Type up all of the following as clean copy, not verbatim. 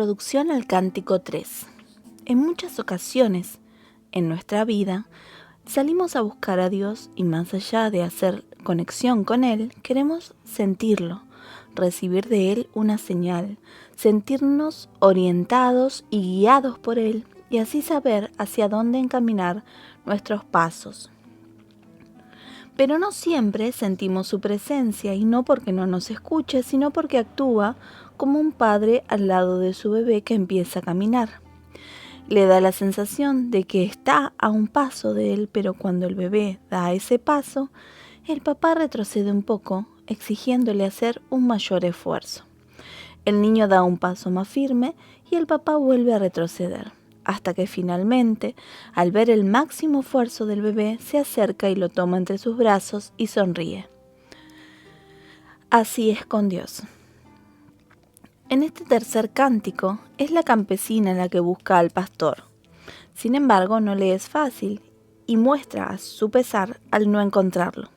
Introducción al Cántico 3. En muchas ocasiones en nuestra vida salimos a buscar a Dios y más allá de hacer conexión con Él, queremos sentirlo, recibir de Él una señal, sentirnos orientados y guiados por Él y así saber hacia dónde encaminar nuestros pasos. Pero no siempre sentimos su presencia y no porque no nos escuche, sino porque actúa como un padre al lado de su bebé que empieza a caminar. Le da la sensación de que está a un paso de él, pero cuando el bebé da ese paso, el papá retrocede un poco, exigiéndole hacer un mayor esfuerzo. El niño da un paso más firme y el papá vuelve a retroceder, hasta que finalmente, al ver el máximo esfuerzo del bebé, se acerca y lo toma entre sus brazos y sonríe. Así es con Dios. En este tercer cántico es la campesina la que busca al pastor. Sin embargo, no le es fácil y muestra a su pesar al no encontrarlo.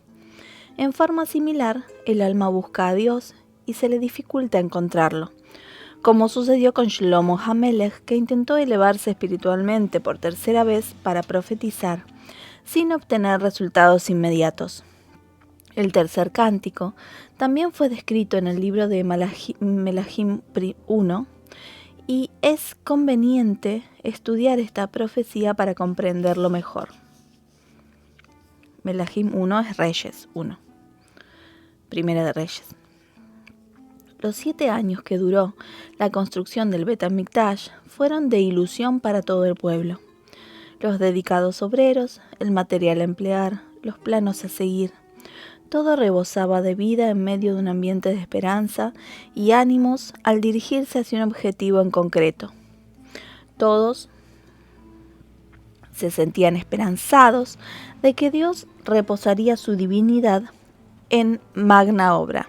En forma similar, el alma busca a Dios y se le dificulta encontrarlo, como sucedió con Shlomo HaMelech, que intentó elevarse espiritualmente por tercera vez para profetizar, sin obtener resultados inmediatos. El tercer cántico también fue descrito en el libro de Melahim 1 y es conveniente estudiar esta profecía para comprenderlo mejor. Melahim 1 es Reyes 1, Primera de Reyes. Los 7 años que duró la construcción del Bet HaMikdash fueron de ilusión para todo el pueblo. Los dedicados obreros, el material a emplear, los planos a seguir. Todo rebosaba de vida en medio de un ambiente de esperanza y ánimos al dirigirse hacia un objetivo en concreto. Todos se sentían esperanzados de que Dios reposaría su divinidad en la magna obra.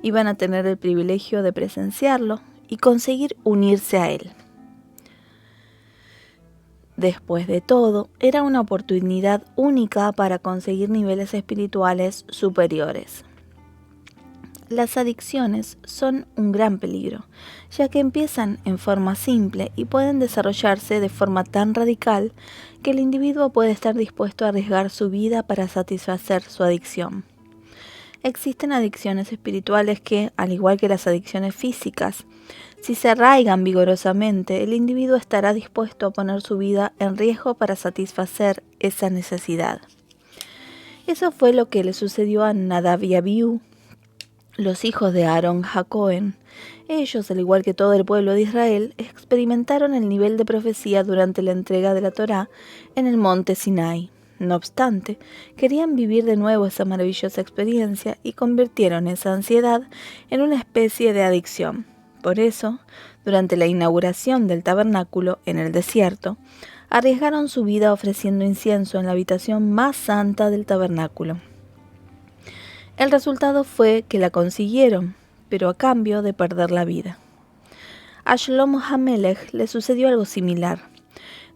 Iban a tener el privilegio de presenciarlo y conseguir unirse a Él. Después de todo, era una oportunidad única para conseguir niveles espirituales superiores. Las adicciones son un gran peligro, ya que empiezan en forma simple y pueden desarrollarse de forma tan radical que el individuo puede estar dispuesto a arriesgar su vida para satisfacer su adicción. Existen adicciones espirituales que, al igual que las adicciones físicas, si se arraigan vigorosamente, el individuo estará dispuesto a poner su vida en riesgo para satisfacer esa necesidad. Eso fue lo que le sucedió a Nadab y Abiú, los hijos de Aarón HaKohen. Ellos, al igual que todo el pueblo de Israel, experimentaron el nivel de profecía durante la entrega de la Torá en el monte Sinai. No obstante, querían vivir de nuevo esa maravillosa experiencia y convirtieron esa ansiedad en una especie de adicción. Por eso, durante la inauguración del tabernáculo en el desierto, arriesgaron su vida ofreciendo incienso en la habitación más santa del tabernáculo. El resultado fue que la consiguieron, pero a cambio de perder la vida. A Shlomo HaMelech le sucedió algo similar.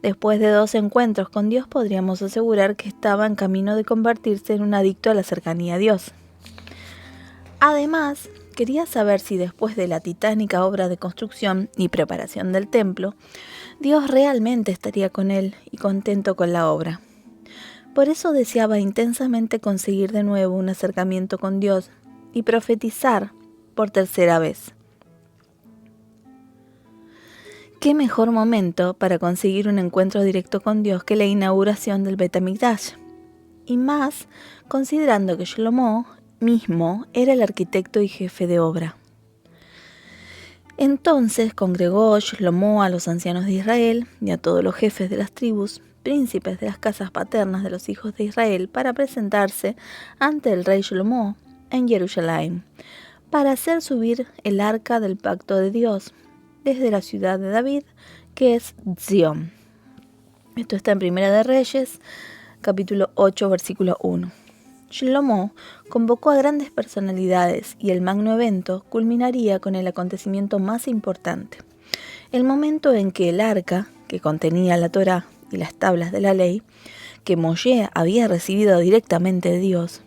Después de 2 encuentros con Dios, podríamos asegurar que estaba en camino de convertirse en un adicto a la cercanía a Dios. Además, quería saber si después de la titánica obra de construcción y preparación del templo, Dios realmente estaría con él y contento con la obra. Por eso deseaba intensamente conseguir de nuevo un acercamiento con Dios y profetizar por tercera vez. ¿Qué mejor momento para conseguir un encuentro directo con Dios que la inauguración del Bet HaMikdash? Y más, considerando que Shlomo mismo era el arquitecto y jefe de obra. Entonces congregó Shlomo a los ancianos de Israel y a todos los jefes de las tribus, príncipes de las casas paternas de los hijos de Israel, para presentarse ante el rey Shlomo en Jerusalén, para hacer subir el arca del pacto de Dios desde la ciudad de David, que es Zion. Esto está en Primera de Reyes, capítulo 8, versículo 1. Shlomo convocó a grandes personalidades y el magno evento culminaría con el acontecimiento más importante, el momento en que el arca, que contenía la Torá y las tablas de la ley, que Moshe había recibido directamente de Dios,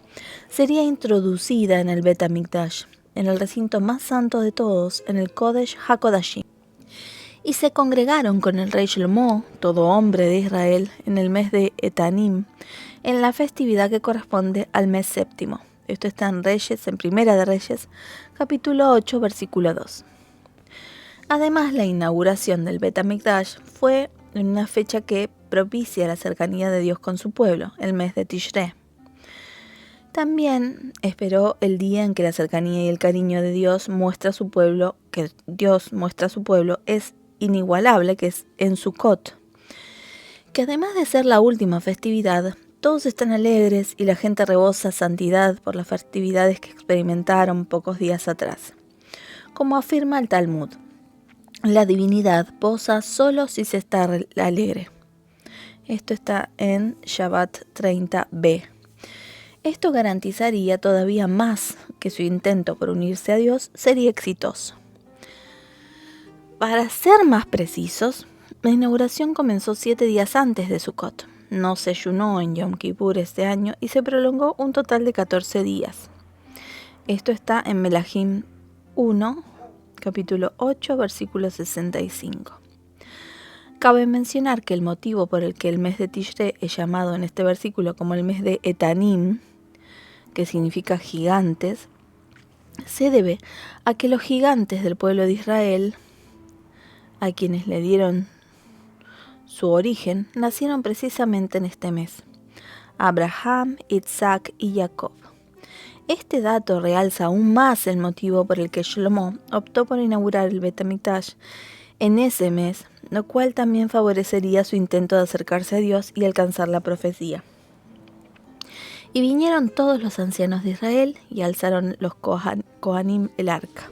sería introducida en el Bet HaMikdash, en el recinto más santo de todos, en el Kodesh HaKodashim. Y se congregaron con el rey Shlomo, todo hombre de Israel, en el mes de Etanim, en la festividad que corresponde al mes séptimo. Esto está en Reyes, en Primera de Reyes, capítulo 8, versículo 2. Además, la inauguración del Bet HaMikdash fue en una fecha que propicia la cercanía de Dios con su pueblo, el mes de Tishrei. También esperó el día en que la cercanía y el cariño de Dios muestra a su pueblo, que Dios muestra a su pueblo, es inigualable, que es en Sukkot, que además de ser la última festividad, todos están alegres y la gente rebosa santidad por las festividades que experimentaron pocos días atrás. Como afirma el Talmud, la divinidad posa solo si se está alegre. Esto está en Shabbat 30b. Esto garantizaría todavía más que su intento por unirse a Dios sería exitoso. Para ser más precisos, la inauguración comenzó 7 días antes de Sukkot. No se ayunó en Yom Kippur este año y se prolongó un total de 14 días. Esto está en Melahim 1, capítulo 8, versículo 65. Cabe mencionar que el motivo por el que el mes de Tishrei es llamado en este versículo como el mes de Etanim, que significa gigantes, se debe a que los gigantes del pueblo de Israel, a quienes le dieron su origen, nacieron precisamente en este mes: Abraham, Isaac y Jacob. Este dato realza aún más el motivo por el que Shlomo optó por inaugurar el Bet HaMikdash en ese mes, lo cual también favorecería su intento de acercarse a Dios y alcanzar la profecía. Y vinieron todos los ancianos de Israel y alzaron los Kohanim el arca.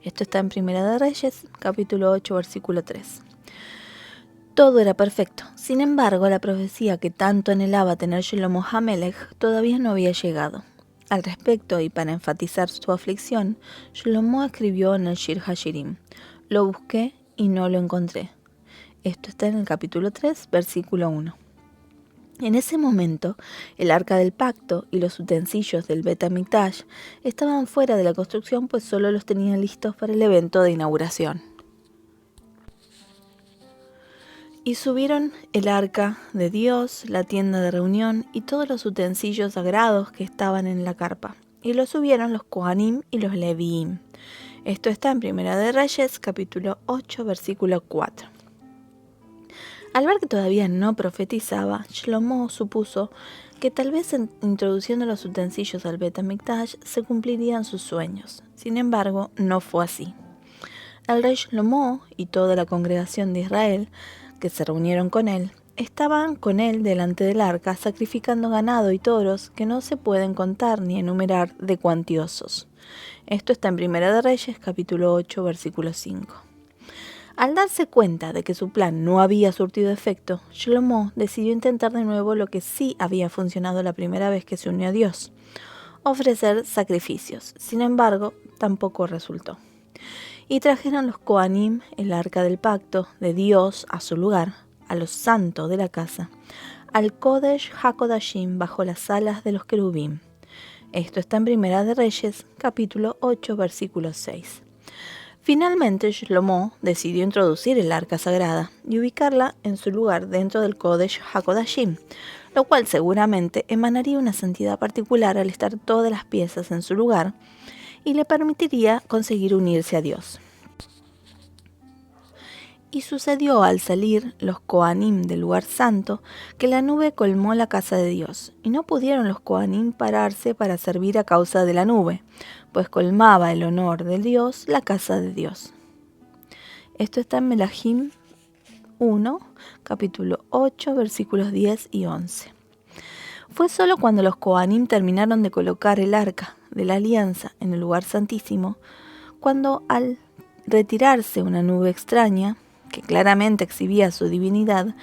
Esto está en Primera de Reyes, capítulo 8, versículo 3. Todo era perfecto. Sin embargo, la profecía que tanto anhelaba tener Shlomo HaMelech todavía no había llegado. Al respecto, y para enfatizar su aflicción, Shlomo escribió en el Shir HaShirim: lo busqué y no lo encontré. Esto está en el capítulo 3, versículo 1. En ese momento, el arca del pacto y los utensilios del Bet HaMikdash estaban fuera de la construcción, pues solo los tenían listos para el evento de inauguración. Y subieron el arca de Dios, la tienda de reunión y todos los utensilios sagrados que estaban en la carpa. Y lo subieron los Kohanim y los Leviim. Esto está en Primera de Reyes, capítulo 8, versículo 4. Al ver que todavía no profetizaba, Shlomo supuso que tal vez introduciendo los utensilios al Bet HaMikdash se cumplirían sus sueños. Sin embargo, no fue así. El rey Shlomo y toda la congregación de Israel que se reunieron con él, estaban con él delante del arca sacrificando ganado y toros que no se pueden contar ni enumerar de cuantiosos. Esto está en Primera de Reyes, capítulo 8, versículo 5. Al darse cuenta de que su plan no había surtido efecto, Shlomo decidió intentar de nuevo lo que sí había funcionado la primera vez que se unió a Dios: ofrecer sacrificios. Sin embargo, tampoco resultó. Y trajeron los Kohanim el arca del pacto de Dios a su lugar, a lo santo de la casa, al Kodesh HaKodashim bajo las alas de los querubim. Esto está en Primera de Reyes, capítulo 8, versículo 6. Finalmente, Shlomo decidió introducir el arca sagrada y ubicarla en su lugar dentro del Kodesh HaKodashim, lo cual seguramente emanaría una santidad particular al estar todas las piezas en su lugar y le permitiría conseguir unirse a Dios. Y sucedió al salir los Kohanim del lugar santo que la nube colmó la casa de Dios, y no pudieron los Kohanim pararse para servir a causa de la nube, pues colmaba el honor de Dios la casa de Dios. Esto está en Melahim 1, capítulo 8, versículos 10 y 11. Fue solo cuando los Kohanim terminaron de colocar el arca de la alianza en el lugar santísimo, cuando al retirarse una nube extraña, que claramente exhibía su divinidad,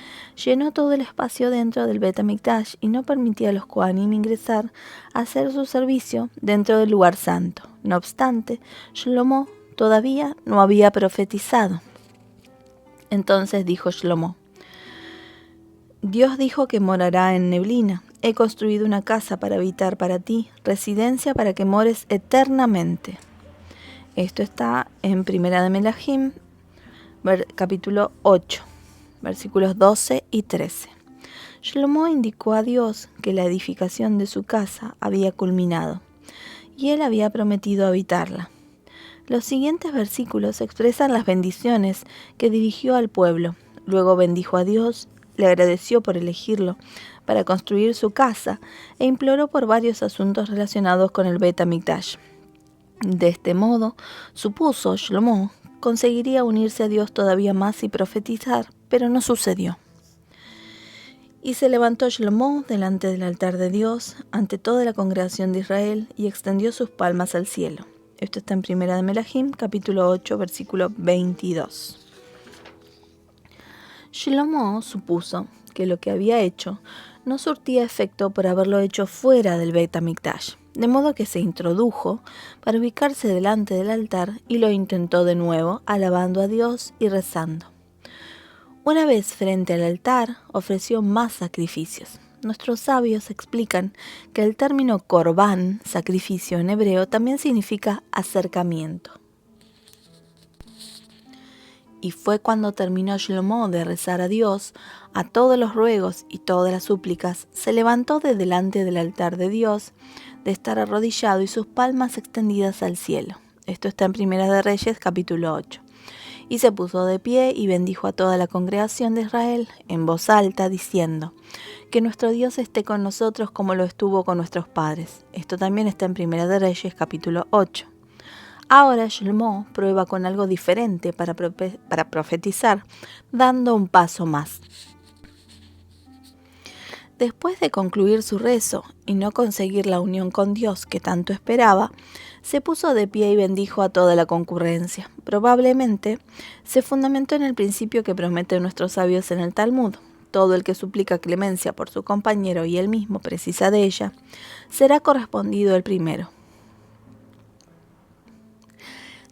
llenó todo el espacio dentro del Bet HaMikdash y no permitía a los Kohanim ingresar a hacer su servicio dentro del lugar santo. No obstante, Shlomo todavía no había profetizado. Entonces dijo Shlomo: Dios dijo que morará en neblina. He construido una casa para habitar para ti, residencia para que mores eternamente. Esto está en Primera de Melahim, capítulo 8, versículos 12 y 13. Shlomo indicó a Dios que la edificación de su casa había culminado y él había prometido habitarla. Los siguientes versículos expresan las bendiciones que dirigió al pueblo. Luego bendijo a Dios, le agradeció por elegirlo para construir su casa e imploró por varios asuntos relacionados con el Bet HaMikdash. De este modo, supuso Shlomo, conseguiría unirse a Dios todavía más y profetizar, pero no sucedió. Y se levantó Shlomo delante del altar de Dios, ante toda la congregación de Israel, y extendió sus palmas al cielo. Esto está en Primera de Melahim, capítulo 8, versículo 22. Shlomo supuso que lo que había hecho no surtía efecto por haberlo hecho fuera del Bet HaMikdash, de modo que se introdujo para ubicarse delante del altar y lo intentó de nuevo, alabando a Dios y rezando. Una vez frente al altar, ofreció más sacrificios. Nuestros sabios explican que el término corbán, sacrificio en hebreo, también significa acercamiento. Y fue cuando terminó Shlomo de rezar a Dios, a todos los ruegos y todas las súplicas, se levantó de delante del altar de Dios, de estar arrodillado y sus palmas extendidas al cielo. Esto está en Primera de Reyes, capítulo 8. Y se puso de pie y bendijo a toda la congregación de Israel en voz alta, diciendo: que nuestro Dios esté con nosotros como lo estuvo con nuestros padres. Esto también está en Primera de Reyes, capítulo 8. Ahora Shlomo prueba con algo diferente para profetizar, dando un paso más. Después de concluir su rezo y no conseguir la unión con Dios que tanto esperaba, se puso de pie y bendijo a toda la concurrencia. Probablemente se fundamentó en el principio que prometen nuestros sabios en el Talmud: todo el que suplica clemencia por su compañero y él mismo precisa de ella, será correspondido el primero.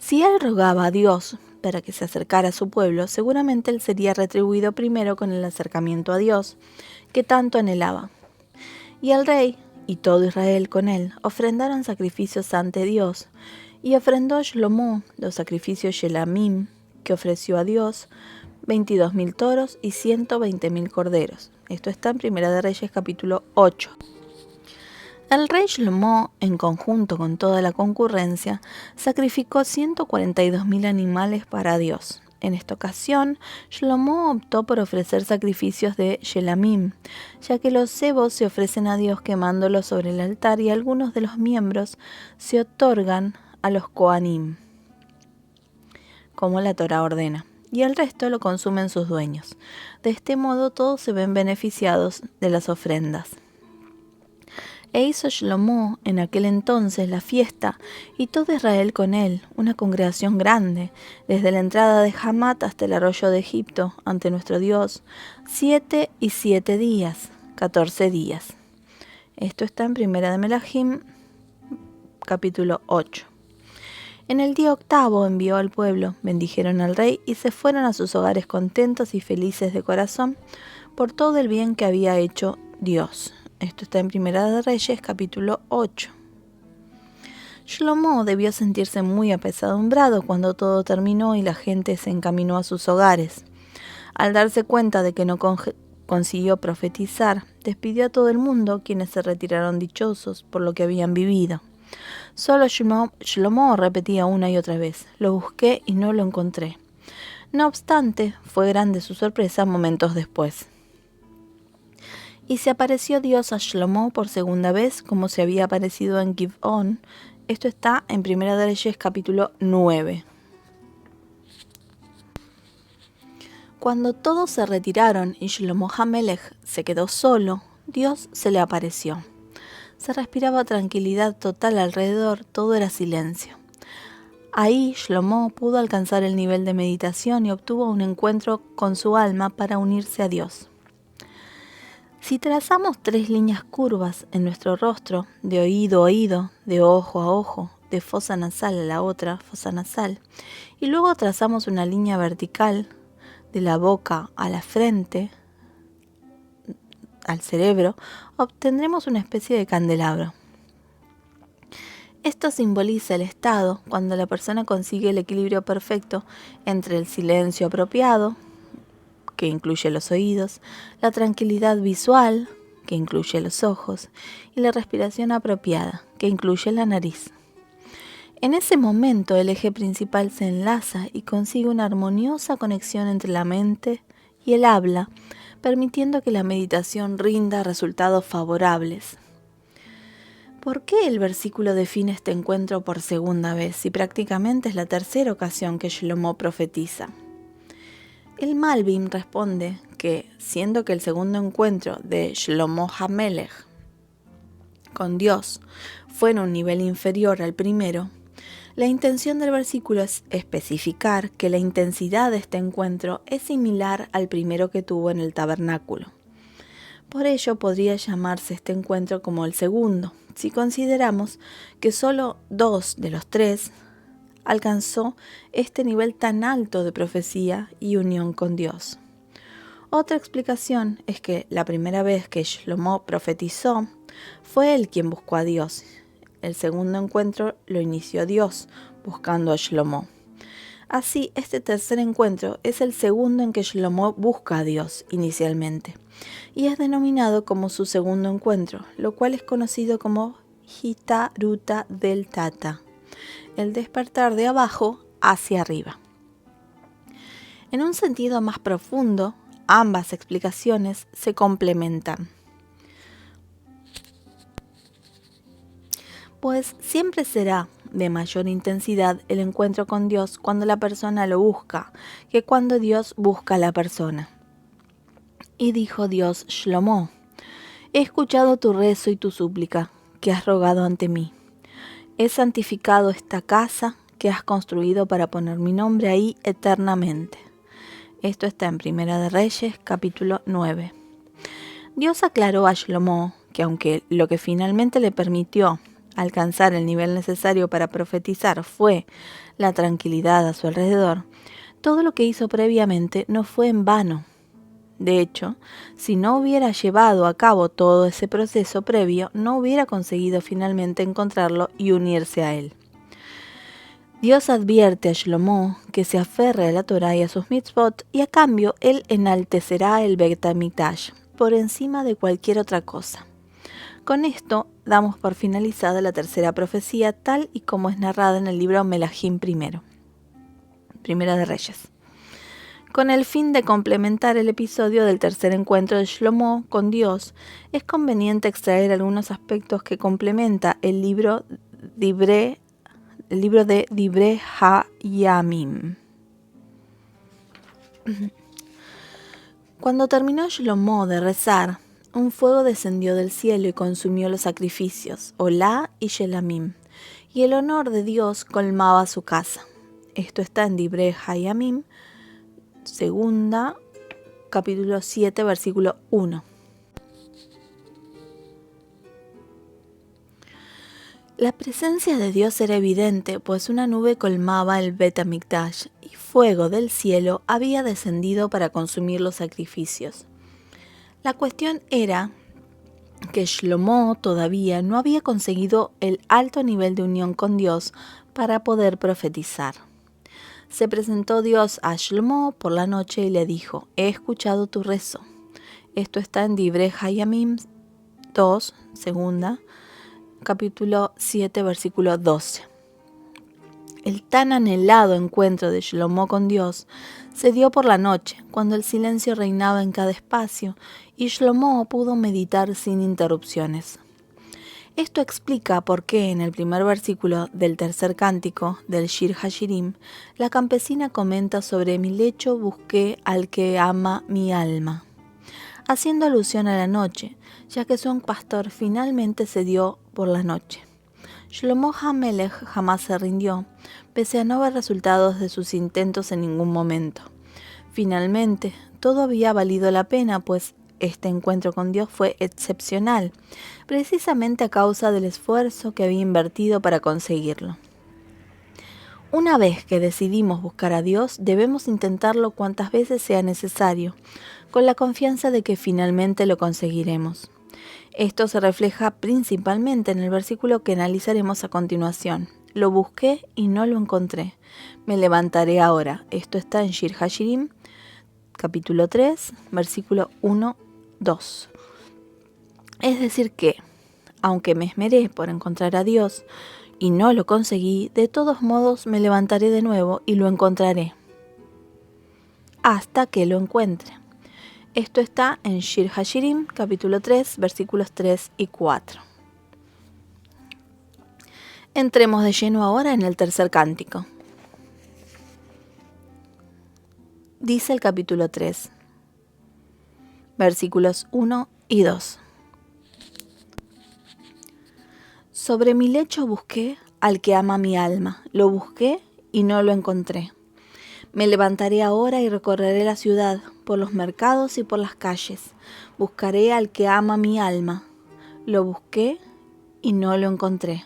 Si él rogaba a Dios para que se acercara a su pueblo, seguramente él sería retribuido primero con el acercamiento a Dios que tanto anhelaba. Y el rey y todo Israel con él ofrendaron sacrificios ante Dios, y ofrendó Shlomo los sacrificios Shelamim que ofreció a Dios, 22.000 toros y 120.000 corderos. Esto está en Primera de Reyes, capítulo 8. El rey Shlomo, en conjunto con toda la concurrencia, sacrificó 142.000 animales para Dios. En esta ocasión, Shlomo optó por ofrecer sacrificios de Shelamim, ya que los cebos se ofrecen a Dios quemándolos sobre el altar y algunos de los miembros se otorgan a los Kohanim, como la Torá ordena, y el resto lo consumen sus dueños. De este modo todos se ven beneficiados de las ofrendas. E hizo Shlomo en aquel entonces la fiesta, y todo Israel con él, una congregación grande, desde la entrada de Hamat hasta el arroyo de Egipto, ante nuestro Dios, 7 y 7 días, 14 días. Esto está en Primera de Melahim, capítulo 8. En el día octavo envió al pueblo, bendijeron al rey y se fueron a sus hogares contentos y felices de corazón por todo el bien que había hecho Dios. Esto está en Primera de Reyes, capítulo 8. Shlomo debió sentirse muy apesadumbrado cuando todo terminó y la gente se encaminó a sus hogares. Al darse cuenta de que no consiguió profetizar, despidió a todo el mundo, quienes se retiraron dichosos por lo que habían vivido. Solo Shlomo repetía una y otra vez: lo busqué y no lo encontré. No obstante, fue grande su sorpresa momentos después. Y se apareció Dios a Shlomo por segunda vez, como se había aparecido en Giv'on. Esto está en Primera de Reyes, capítulo 9. Cuando todos se retiraron y Shlomo HaMelech se quedó solo, Dios se le apareció. Se respiraba tranquilidad total alrededor, todo era silencio. Ahí Shlomo pudo alcanzar el nivel de meditación y obtuvo un encuentro con su alma para unirse a Dios. Si trazamos 3 líneas curvas en nuestro rostro, de oído a oído, de ojo a ojo, de fosa nasal a la otra fosa nasal, y luego trazamos una línea vertical de la boca a la frente, al cerebro, obtendremos una especie de candelabro. Esto simboliza el estado cuando la persona consigue el equilibrio perfecto entre el silencio apropiado, que incluye los oídos, la tranquilidad visual, que incluye los ojos, y la respiración apropiada, que incluye la nariz. En ese momento el eje principal se enlaza y consigue una armoniosa conexión entre la mente y el habla, permitiendo que la meditación rinda resultados favorables. ¿Por qué el versículo define este encuentro por segunda vez si prácticamente es la tercera ocasión que Shlomo profetiza? El Malbim responde que, siendo que el segundo encuentro de Shlomo HaMelech con Dios fue en un nivel inferior al primero, la intención del versículo es especificar que la intensidad de este encuentro es similar al primero que tuvo en el tabernáculo. Por ello podría llamarse este encuentro como el segundo, si consideramos que solo 2 de los 3 alcanzó este nivel tan alto de profecía y unión con Dios. Otra explicación es que la primera vez que Shlomo profetizó fue él quien buscó a Dios. El segundo encuentro lo inició Dios buscando a Shlomo. Así, este tercer encuentro es el segundo en que Shlomo busca a Dios inicialmente y es denominado como su segundo encuentro, lo cual es conocido como Hitaruta del Tata, el despertar de abajo hacia arriba. En un sentido más profundo, ambas explicaciones se complementan, pues siempre será de mayor intensidad el encuentro con Dios cuando la persona lo busca que cuando Dios busca a la persona. Y dijo Dios Shlomo: he escuchado tu rezo y tu súplica que has rogado ante mí. He santificado esta casa que has construido para poner mi nombre ahí eternamente. Esto está en Primera de Reyes, capítulo 9. Dios aclaró a Shlomo que aunque lo que finalmente le permitió alcanzar el nivel necesario para profetizar fue la tranquilidad a su alrededor, todo lo que hizo previamente no fue en vano. De hecho, si no hubiera llevado a cabo todo ese proceso previo, no hubiera conseguido finalmente encontrarlo y unirse a él. Dios advierte a Shlomo que se aferre a la Torá y a sus mitzvot, y a cambio él enaltecerá el Beit HaMikdash por encima de cualquier otra cosa. Con esto damos por finalizada la tercera profecía tal y como es narrada en el libro Melahim I, Primera de Reyes. Con el fin de complementar el episodio del tercer encuentro de Shlomo con Dios, es conveniente extraer algunos aspectos que complementa el libro de Divrei HaYamim. Cuando terminó Shlomo de rezar, un fuego descendió del cielo y consumió los sacrificios, Olá y Shelamim, y el honor de Dios colmaba su casa. Esto está en Divrei HaYamim, segunda, capítulo 7, versículo 1. La presencia de Dios era evidente, pues una nube colmaba el Beit HaMikdash y fuego del cielo había descendido para consumir los sacrificios. La cuestión era que Shlomo todavía no había conseguido el alto nivel de unión con Dios para poder profetizar. Se presentó Dios a Shlomo por la noche y le dijo: he escuchado tu rezo. Esto está en Divrei HaYamim 2, segunda, capítulo 7, versículo 12. El tan anhelado encuentro de Shlomo con Dios se dio por la noche, cuando el silencio reinaba en cada espacio y Shlomo pudo meditar sin interrupciones. Esto explica por qué en el primer versículo del tercer cántico del Shir HaShirim, la campesina comenta sobre mi lecho busqué al que ama mi alma, haciendo alusión a la noche, ya que su pastor finalmente se dio por la noche. Shlomo HaMelech jamás se rindió, pese a no ver resultados de sus intentos en ningún momento. Finalmente, todo había valido la pena, pues este encuentro con Dios fue excepcional, precisamente a causa del esfuerzo que había invertido para conseguirlo. Una vez que decidimos buscar a Dios, debemos intentarlo cuantas veces sea necesario, con la confianza de que finalmente lo conseguiremos. Esto se refleja principalmente en el versículo que analizaremos a continuación. Lo busqué y no lo encontré. Me levantaré ahora. Esto está en Shir Hashirim, capítulo 3, versículo 1-2. Es decir que, aunque me esmeré por encontrar a Dios y no lo conseguí, de todos modos me levantaré de nuevo y lo encontraré, hasta que lo encuentre. Esto está en Shir Hashirim, capítulo 3, versículos 3 y 4. Entremos de lleno ahora en el tercer cántico. Dice el capítulo 3, versículos 1 y 2. Sobre mi lecho busqué al que ama mi alma. Lo busqué y no lo encontré. Me levantaré ahora y recorreré la ciudad, por los mercados y por las calles. Buscaré al que ama mi alma. Lo busqué y no lo encontré.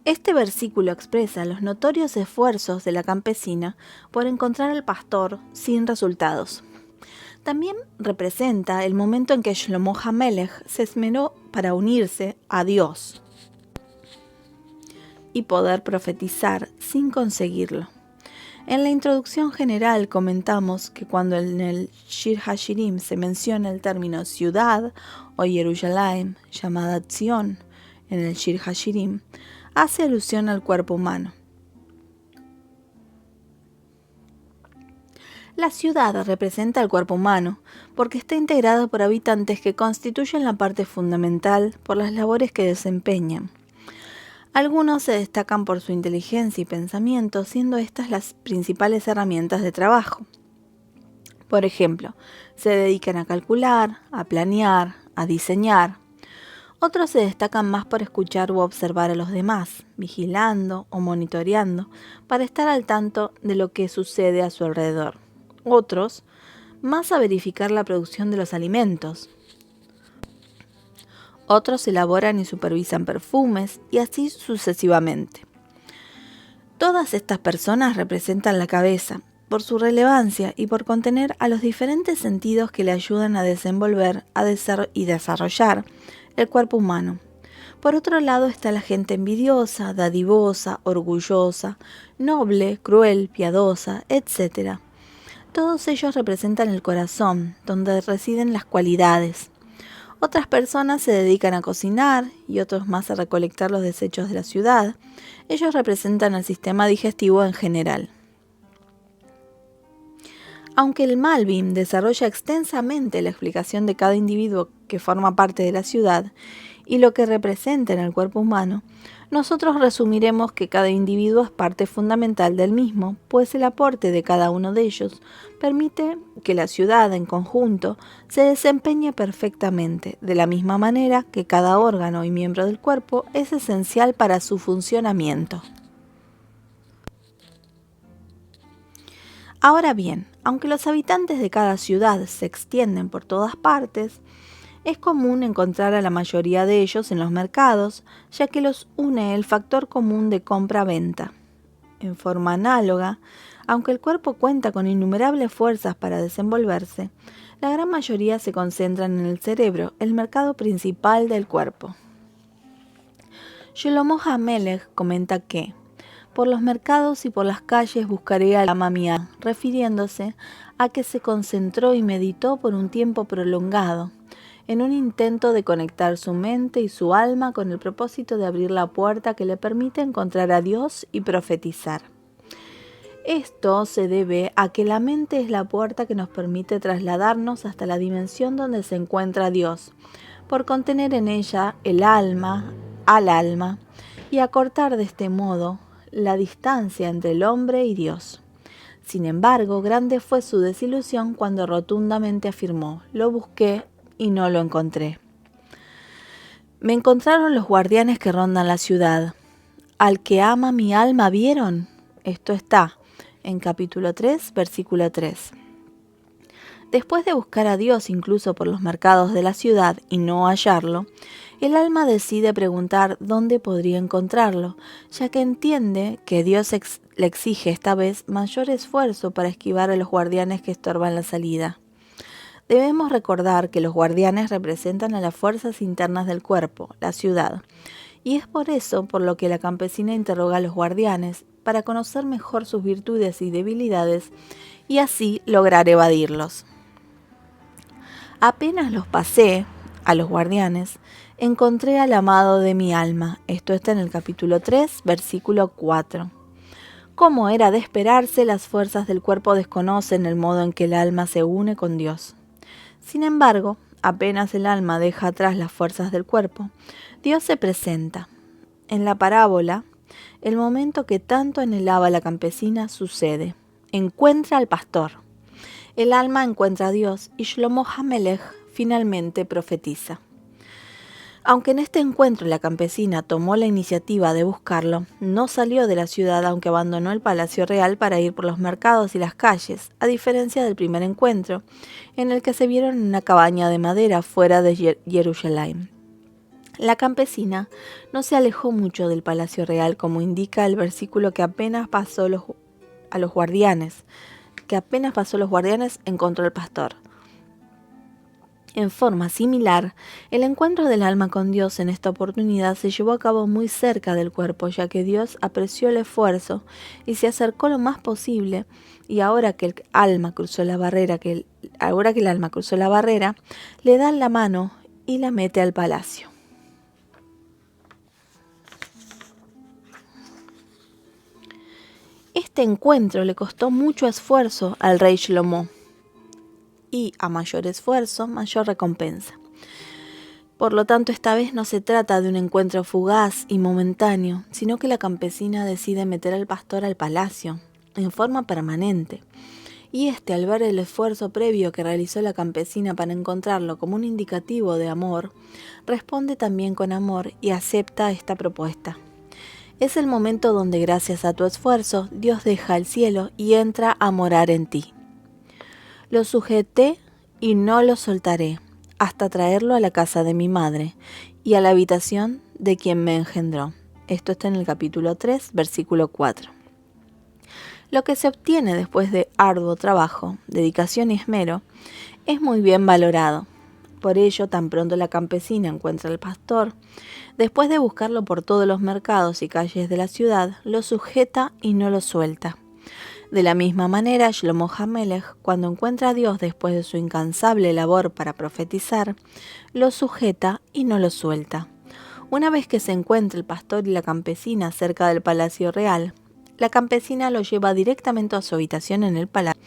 Este versículo expresa los notorios esfuerzos de la campesina por encontrar al pastor sin resultados. También representa el momento en que Shlomo HaMelech se esmeró para unirse a Dios y poder profetizar sin conseguirlo. En la introducción general comentamos que cuando en el Shir Hashirim se menciona el término ciudad o Jerusalén, llamada Zion en el Shir Hashirim, hace alusión al cuerpo humano. La ciudad representa el cuerpo humano porque está integrada por habitantes que constituyen la parte fundamental por las labores que desempeñan. Algunos se destacan por su inteligencia y pensamiento, siendo estas las principales herramientas de trabajo. Por ejemplo, se dedican a calcular, a planear, a diseñar. Otros se destacan más por escuchar u observar a los demás, vigilando o monitoreando para estar al tanto de lo que sucede a su alrededor. Otros, más a verificar la producción de los alimentos. Otros elaboran y supervisan perfumes y así sucesivamente. Todas estas personas representan la cabeza, por su relevancia y por contener a los diferentes sentidos que le ayudan a desenvolver y desarrollar el cuerpo humano. Por otro lado está la gente envidiosa, dadivosa, orgullosa, noble, cruel, piadosa, etc. Todos ellos representan el corazón, donde residen las cualidades. Otras personas se dedican a cocinar y otros más a recolectar los desechos de la ciudad. Ellos representan el sistema digestivo en general. Aunque el Malbim desarrolla extensamente la explicación de cada individuo que forma parte de la ciudad y lo que representa en el cuerpo humano, nosotros resumiremos que cada individuo es parte fundamental del mismo, pues el aporte de cada uno de ellos permite que la ciudad en conjunto se desempeñe perfectamente, de la misma manera que cada órgano y miembro del cuerpo es esencial para su funcionamiento. Ahora bien, aunque los habitantes de cada ciudad se extienden por todas partes, es común encontrar a la mayoría de ellos en los mercados, ya que los une el factor común de compra-venta. En forma análoga, aunque el cuerpo cuenta con innumerables fuerzas para desenvolverse, la gran mayoría se concentran en el cerebro, el mercado principal del cuerpo. Shlomo HaMelech comenta que por los mercados y por las calles buscaré a la mamía, refiriéndose a que se concentró y meditó por un tiempo prolongado, en un intento de conectar su mente y su alma con el propósito de abrir la puerta que le permite encontrar a Dios y profetizar. Esto se debe a que la mente es la puerta que nos permite trasladarnos hasta la dimensión donde se encuentra Dios, por contener en ella el alma al alma y acortar de este modo la distancia entre el hombre y Dios. Sin embargo, grande fue su desilusión cuando rotundamente afirmó: lo busqué y no lo encontré. Me encontraron los guardianes que rondan la ciudad. Al que ama mi alma vieron. Esto está en capítulo 3, versículo 3. Después de buscar a Dios incluso por los mercados de la ciudad y no hallarlo, el alma decide preguntar dónde podría encontrarlo, ya que entiende que Dios le exige esta vez mayor esfuerzo para esquivar a los guardianes que estorban la salida. Debemos recordar que los guardianes representan a las fuerzas internas del cuerpo, la ciudad, y es por eso por lo que la campesina interroga a los guardianes para conocer mejor sus virtudes y debilidades y así lograr evadirlos. Apenas los pasé, a los guardianes, encontré al amado de mi alma. Esto está en el capítulo 3, versículo 4. Como era de esperarse, las fuerzas del cuerpo desconocen el modo en que el alma se une con Dios. Sin embargo, apenas el alma deja atrás las fuerzas del cuerpo, Dios se presenta. En la parábola, el momento que tanto anhelaba la campesina sucede. Encuentra al pastor. El alma encuentra a Dios y Shlomo HaMelech finalmente profetiza. Aunque en este encuentro la campesina tomó la iniciativa de buscarlo, no salió de la ciudad aunque abandonó el palacio real para ir por los mercados y las calles, a diferencia del primer encuentro, en el que se vieron en una cabaña de madera fuera de Jerusalén. La campesina no se alejó mucho del palacio real, como indica el versículo que apenas pasó los guardianes, encontró al pastor. En forma similar, el encuentro del alma con Dios en esta oportunidad se llevó a cabo muy cerca del cuerpo, ya que Dios apreció el esfuerzo y se acercó lo más posible, y ahora que el alma cruzó la barrera, le da la mano y la mete al palacio. Este encuentro le costó mucho esfuerzo al rey Shlomo, y a mayor esfuerzo, mayor recompensa. Por lo tanto, esta vez no se trata de un encuentro fugaz y momentáneo, sino que la campesina decide meter al pastor al palacio, en forma permanente. Y al ver el esfuerzo previo que realizó la campesina para encontrarlo como un indicativo de amor, responde también con amor y acepta esta propuesta. Es el momento donde, gracias a tu esfuerzo, Dios deja el cielo y entra a morar en ti. Lo sujeté y no lo soltaré, hasta traerlo a la casa de mi madre y a la habitación de quien me engendró. Esto está en el capítulo 3, versículo 4. Lo que se obtiene después de arduo trabajo, dedicación y esmero, es muy bien valorado. Por ello, tan pronto la campesina encuentra al pastor, después de buscarlo por todos los mercados y calles de la ciudad, lo sujeta y no lo suelta. De la misma manera, Shlomo HaMelech, cuando encuentra a Dios después de su incansable labor para profetizar, lo sujeta y no lo suelta. Una vez que se encuentra el pastor y la campesina cerca del palacio real, la campesina lo lleva directamente a su habitación en el palacio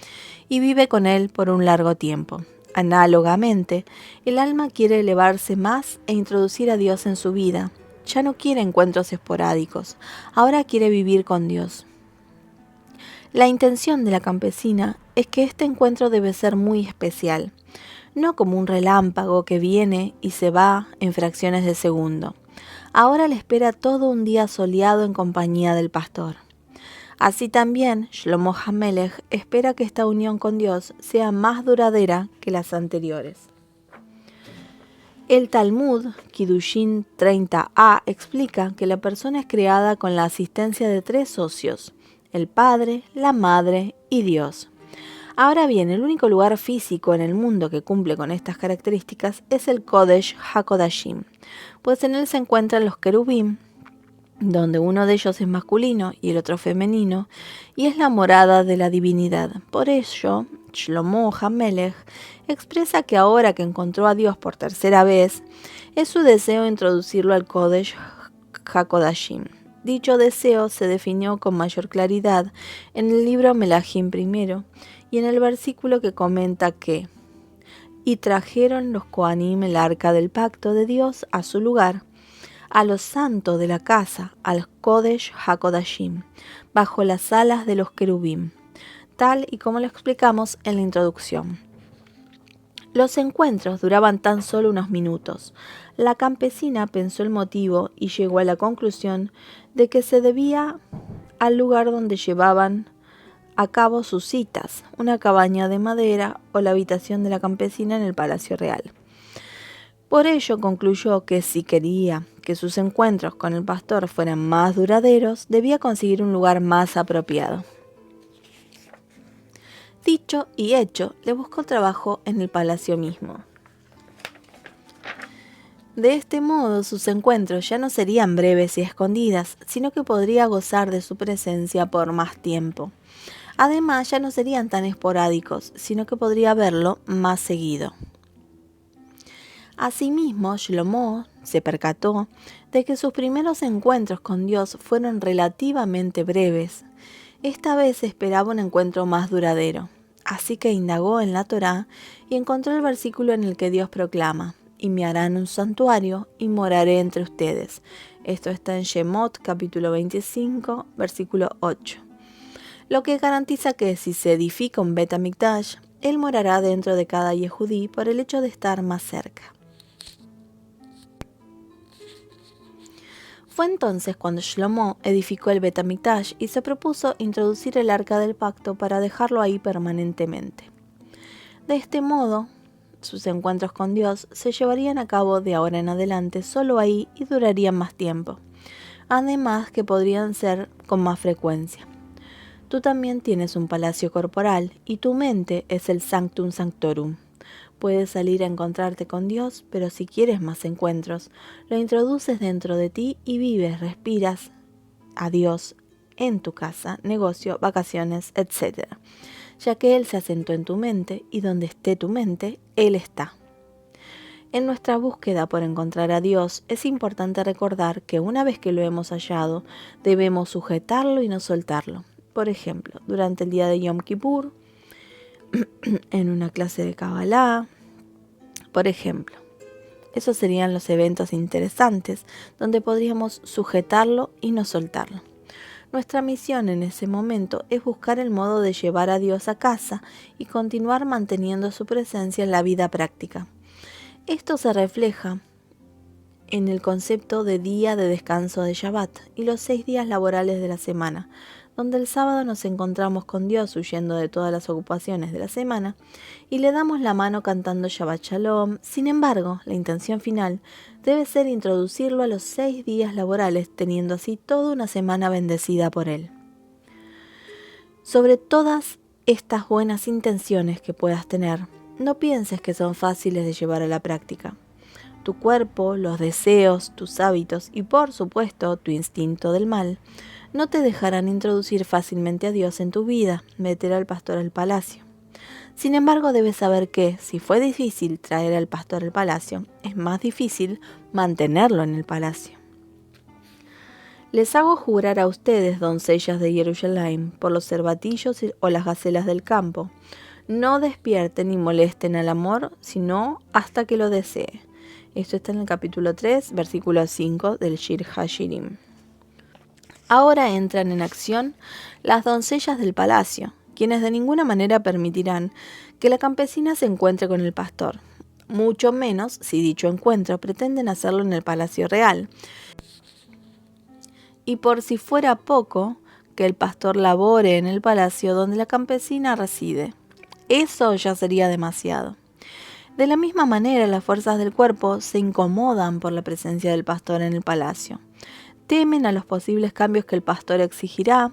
y vive con él por un largo tiempo. Análogamente, el alma quiere elevarse más e introducir a Dios en su vida. Ya no quiere encuentros esporádicos, ahora quiere vivir con Dios. La intención de la campesina es que este encuentro debe ser muy especial, no como un relámpago que viene y se va en fracciones de segundo. Ahora le espera todo un día soleado en compañía del pastor. Así también, Shlomo HaMelech espera que esta unión con Dios sea más duradera que las anteriores. El Talmud, Kiddushin 30a, explica que la persona es creada con la asistencia de 3 socios, el Padre, la Madre y Dios. Ahora bien, el único lugar físico en el mundo que cumple con estas características es el Kodesh HaKodashim, pues en él se encuentran los querubim, donde uno de ellos es masculino y el otro femenino, y es la morada de la divinidad. Por ello, Shlomo HaMelech expresa que ahora que encontró a Dios por tercera vez, es su deseo introducirlo al Kodesh HaKodashim. Dicho deseo se definió con mayor claridad en el libro Melahim I y en el versículo que comenta que «Y trajeron los Kohanim el arca del pacto de Dios a su lugar, a los santos de la casa, al Kodesh HaKodashim, bajo las alas de los querubim», tal y como lo explicamos en la introducción. Los encuentros duraban tan solo unos minutos. La campesina pensó el motivo y llegó a la conclusión de que se debía al lugar donde llevaban a cabo sus citas, una cabaña de madera o la habitación de la campesina en el palacio real. Por ello concluyó que si quería que sus encuentros con el pastor fueran más duraderos, debía conseguir un lugar más apropiado. Dicho y hecho, le buscó trabajo en el palacio mismo. De este modo, sus encuentros ya no serían breves y escondidas, sino que podría gozar de su presencia por más tiempo. Además, ya no serían tan esporádicos, sino que podría verlo más seguido. Asimismo, Shlomo se percató de que sus primeros encuentros con Dios fueron relativamente breves. Esta vez esperaba un encuentro más duradero. Así que indagó en la Torá y encontró el versículo en el que Dios proclama: y me harán un santuario y moraré entre ustedes. Esto está en Shemot, capítulo 25, versículo 8. Lo que garantiza que si se edifica un Bet HaMikdash, él morará dentro de cada yehudí por el hecho de estar más cerca. Fue entonces cuando Shlomo edificó el Bet HaMikdash y se propuso introducir el arca del pacto para dejarlo ahí permanentemente. De este modo, sus encuentros con Dios se llevarían a cabo de ahora en adelante solo ahí y durarían más tiempo. Además que podrían ser con más frecuencia. Tú también tienes un palacio corporal y tu mente es el Sanctum Sanctorum. Puedes salir a encontrarte con Dios, pero si quieres más encuentros, lo introduces dentro de ti y vives, respiras a Dios en tu casa, negocio, vacaciones, etc., ya que Él se asentó en tu mente y donde esté tu mente, Él está. En nuestra búsqueda por encontrar a Dios, es importante recordar que una vez que lo hemos hallado, debemos sujetarlo y no soltarlo. Por ejemplo, durante el día de Yom Kippur, en una clase de Kabbalah, por ejemplo. Esos serían los eventos interesantes donde podríamos sujetarlo y no soltarlo. Nuestra misión en ese momento es buscar el modo de llevar a Dios a casa y continuar manteniendo su presencia en la vida práctica. Esto se refleja en el concepto de día de descanso de Shabbat y los 6 días laborales de la semana, donde el sábado nos encontramos con Dios huyendo de todas las ocupaciones de la semana y le damos la mano cantando Shabbat Shalom. Sin embargo, la intención final debe ser introducirlo a los 6 días laborales, teniendo así toda una semana bendecida por Él. Sobre todas estas buenas intenciones que puedas tener, no pienses que son fáciles de llevar a la práctica. Tu cuerpo, los deseos, tus hábitos y por supuesto tu instinto del mal no te dejarán introducir fácilmente a Dios en tu vida, meter al pastor al palacio. Sin embargo, debes saber que, si fue difícil traer al pastor al palacio, es más difícil mantenerlo en el palacio. Les hago jurar a ustedes, doncellas de Jerusalén, por los cervatillos o las gacelas del campo. No despierten ni molesten al amor, sino hasta que lo desee. Esto está en el capítulo 3, versículo 5 del Shir HaShirim. Ahora entran en acción las doncellas del palacio, quienes de ninguna manera permitirán que la campesina se encuentre con el pastor, mucho menos si dicho encuentro pretenden hacerlo en el palacio real. Y por si fuera poco, que el pastor labore en el palacio donde la campesina reside. Eso ya sería demasiado. De la misma manera, las fuerzas del cuerpo se incomodan por la presencia del pastor en el palacio. Temen a los posibles cambios que el pastor exigirá,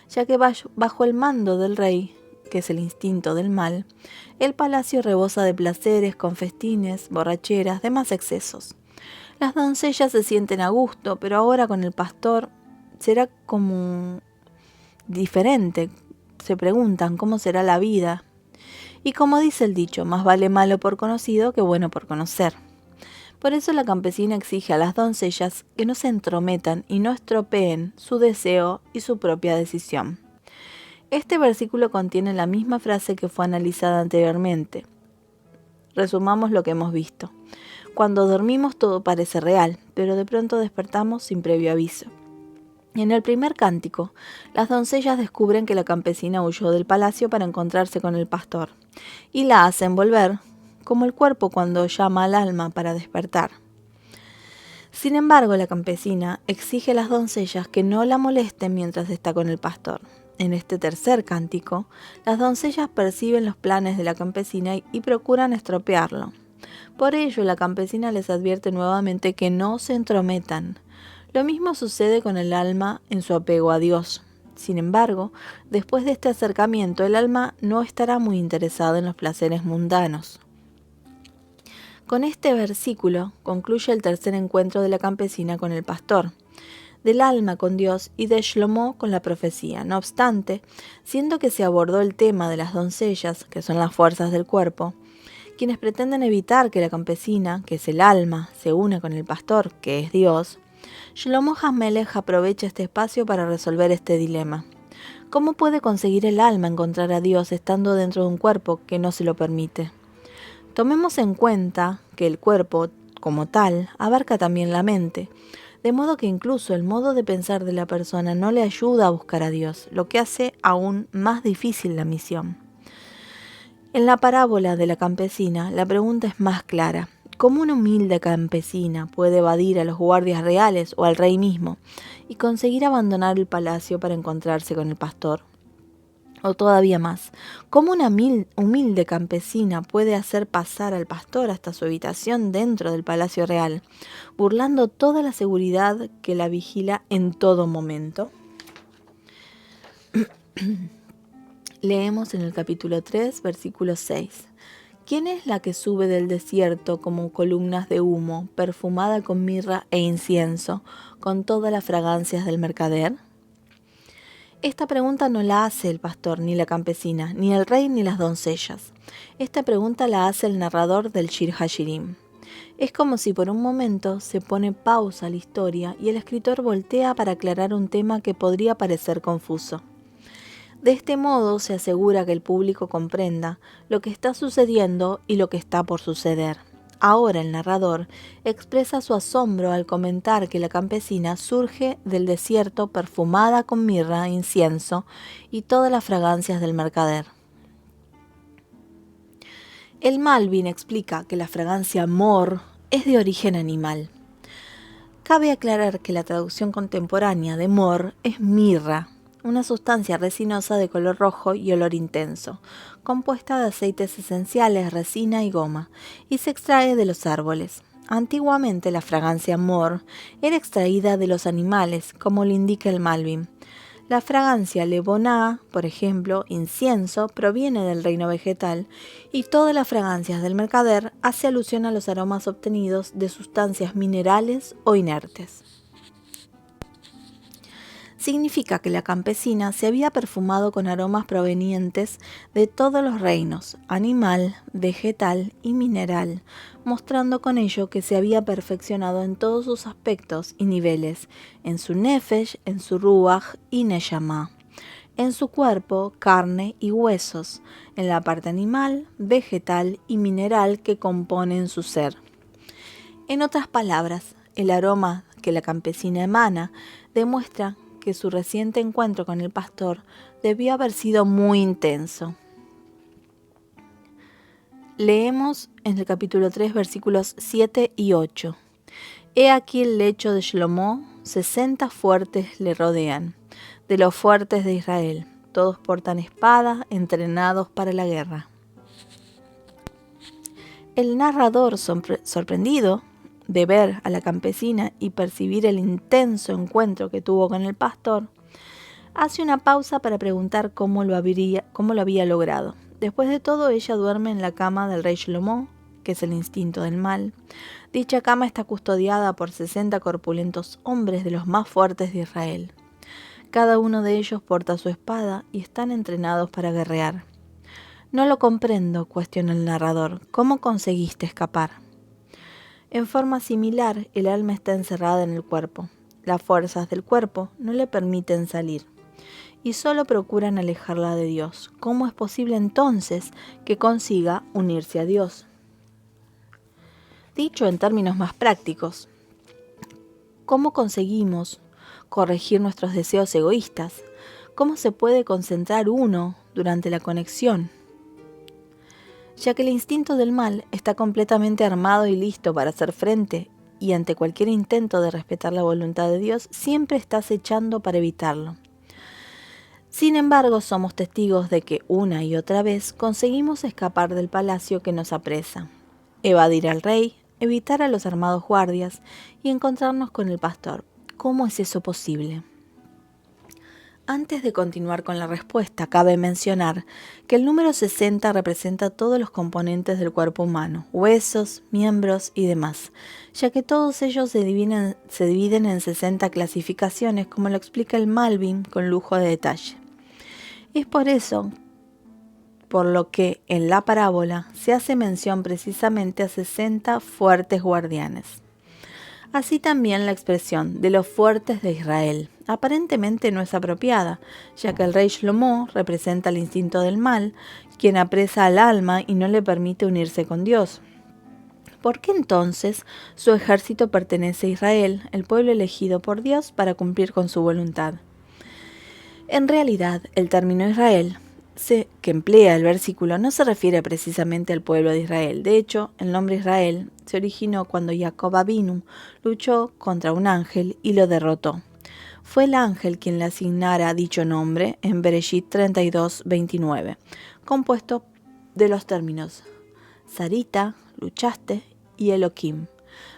ya que bajo el mando del rey, que es el instinto del mal, el palacio rebosa de placeres, con festines, borracheras, demás excesos. Las doncellas se sienten a gusto, pero ahora con el pastor será como diferente. Se preguntan cómo será la vida. Y como dice el dicho, más vale malo por conocido que bueno por conocer. Por eso la campesina exige a las doncellas que no se entrometan y no estropeen su deseo y su propia decisión. Este versículo contiene la misma frase que fue analizada anteriormente. Resumamos lo que hemos visto. Cuando dormimos todo parece real, pero de pronto despertamos sin previo aviso. En el primer cántico, las doncellas descubren que la campesina huyó del palacio para encontrarse con el pastor, y la hacen volver, como el cuerpo cuando llama al alma para despertar. Sin embargo, la campesina exige a las doncellas que no la molesten mientras está con el pastor. En este tercer cántico, las doncellas perciben los planes de la campesina y procuran estropearlo. Por ello, la campesina les advierte nuevamente que no se entrometan. Lo mismo sucede con el alma en su apego a Dios. Sin embargo, después de este acercamiento, el alma no estará muy interesada en los placeres mundanos. Con este versículo concluye el tercer encuentro de la campesina con el pastor, del alma con Dios y de Shlomo con la profecía. No obstante, siendo que se abordó el tema de las doncellas, que son las fuerzas del cuerpo, quienes pretenden evitar que la campesina, que es el alma, se une con el pastor, que es Dios, Shlomo HaMelech aprovecha este espacio para resolver este dilema. ¿Cómo puede conseguir el alma encontrar a Dios estando dentro de un cuerpo que no se lo permite? Tomemos en cuenta que el cuerpo, como tal, abarca también la mente, de modo que incluso el modo de pensar de la persona no le ayuda a buscar a Dios, lo que hace aún más difícil la misión. En la parábola de la campesina, la pregunta es más clara. ¿Cómo una humilde campesina puede evadir a los guardias reales o al rey mismo y conseguir abandonar el palacio para encontrarse con el pastor? O todavía más, ¿cómo una humilde campesina puede hacer pasar al pastor hasta su habitación dentro del palacio real, burlando toda la seguridad que la vigila en todo momento? Leemos en el capítulo 3, versículo 6. ¿Quién es la que sube del desierto como columnas de humo, perfumada con mirra e incienso, con todas las fragancias del mercader? Esta pregunta no la hace el pastor, ni la campesina, ni el rey, ni las doncellas. Esta pregunta la hace el narrador del Shir HaShirim. Es como si por un momento se pone pausa a la historia y el escritor voltea para aclarar un tema que podría parecer confuso. De este modo se asegura que el público comprenda lo que está sucediendo y lo que está por suceder. Ahora el narrador expresa su asombro al comentar que la campesina surge del desierto perfumada con mirra, incienso y todas las fragancias del mercader. El Malbim explica que la fragancia mor es de origen animal. Cabe aclarar que la traducción contemporánea de mor es mirra, una sustancia resinosa de color rojo y olor intenso, compuesta de aceites esenciales, resina y goma, y se extrae de los árboles. Antiguamente la fragancia mor era extraída de los animales, como lo indica el Malbim. La fragancia leboná, por ejemplo, incienso, proviene del reino vegetal, y todas las fragancias del mercader hace alusión a los aromas obtenidos de sustancias minerales o inertes. Significa que la campesina se había perfumado con aromas provenientes de todos los reinos, animal, vegetal y mineral, mostrando con ello que se había perfeccionado en todos sus aspectos y niveles, en su nefesh, en su ruach y neshama, en su cuerpo, carne y huesos, en la parte animal, vegetal y mineral que componen su ser. En otras palabras, el aroma que la campesina emana demuestra que su reciente encuentro con el pastor debió haber sido muy intenso. Leemos en el capítulo 3, versículos 7 y 8. He aquí el lecho de Shlomo, 60 fuertes le rodean, de los fuertes de Israel. Todos portan espada, entrenados para la guerra. El narrador, sorprendido de ver a la campesina y percibir el intenso encuentro que tuvo con el pastor, hace una pausa para preguntar cómo lo había logrado. Después de todo, ella duerme en la cama del rey Shlomo, que es el instinto del mal. Dicha cama está custodiada por 60 corpulentos hombres de los más fuertes de Israel. Cada uno de ellos porta su espada y están entrenados para guerrear. No lo comprendo, cuestiona el narrador. ¿Cómo conseguiste escapar? En forma similar, el alma está encerrada en el cuerpo. Las fuerzas del cuerpo no le permiten salir y solo procuran alejarla de Dios. ¿Cómo es posible entonces que consiga unirse a Dios? Dicho en términos más prácticos, ¿cómo conseguimos corregir nuestros deseos egoístas? ¿Cómo se puede concentrar uno durante la conexión? Ya que el instinto del mal está completamente armado y listo para hacer frente, y ante cualquier intento de respetar la voluntad de Dios, siempre está acechando para evitarlo. Sin embargo, somos testigos de que una y otra vez conseguimos escapar del palacio que nos apresa, evadir al rey, evitar a los armados guardias y encontrarnos con el pastor. ¿Cómo es eso posible? Antes de continuar con la respuesta, cabe mencionar que el número 60 representa todos los componentes del cuerpo humano, huesos, miembros y demás, ya que todos ellos se dividen en 60 clasificaciones, como lo explica el Malbim con lujo de detalle. Es por eso por lo que en la parábola se hace mención precisamente a 60 fuertes guardianes. Así también la expresión de los fuertes de Israel aparentemente no es apropiada, ya que el rey Shlomo representa el instinto del mal, quien apresa al alma y no le permite unirse con Dios. ¿Por qué entonces su ejército pertenece a Israel, el pueblo elegido por Dios para cumplir con su voluntad? En realidad, el término Israel que emplea el versículo no se refiere precisamente al pueblo de Israel. De hecho, el nombre Israel se originó cuando Jacob Avinu luchó contra un ángel y lo derrotó. Fue el ángel quien le asignara dicho nombre en Bereshit 32:29, compuesto de los términos Sarita, luchaste, y Elohim,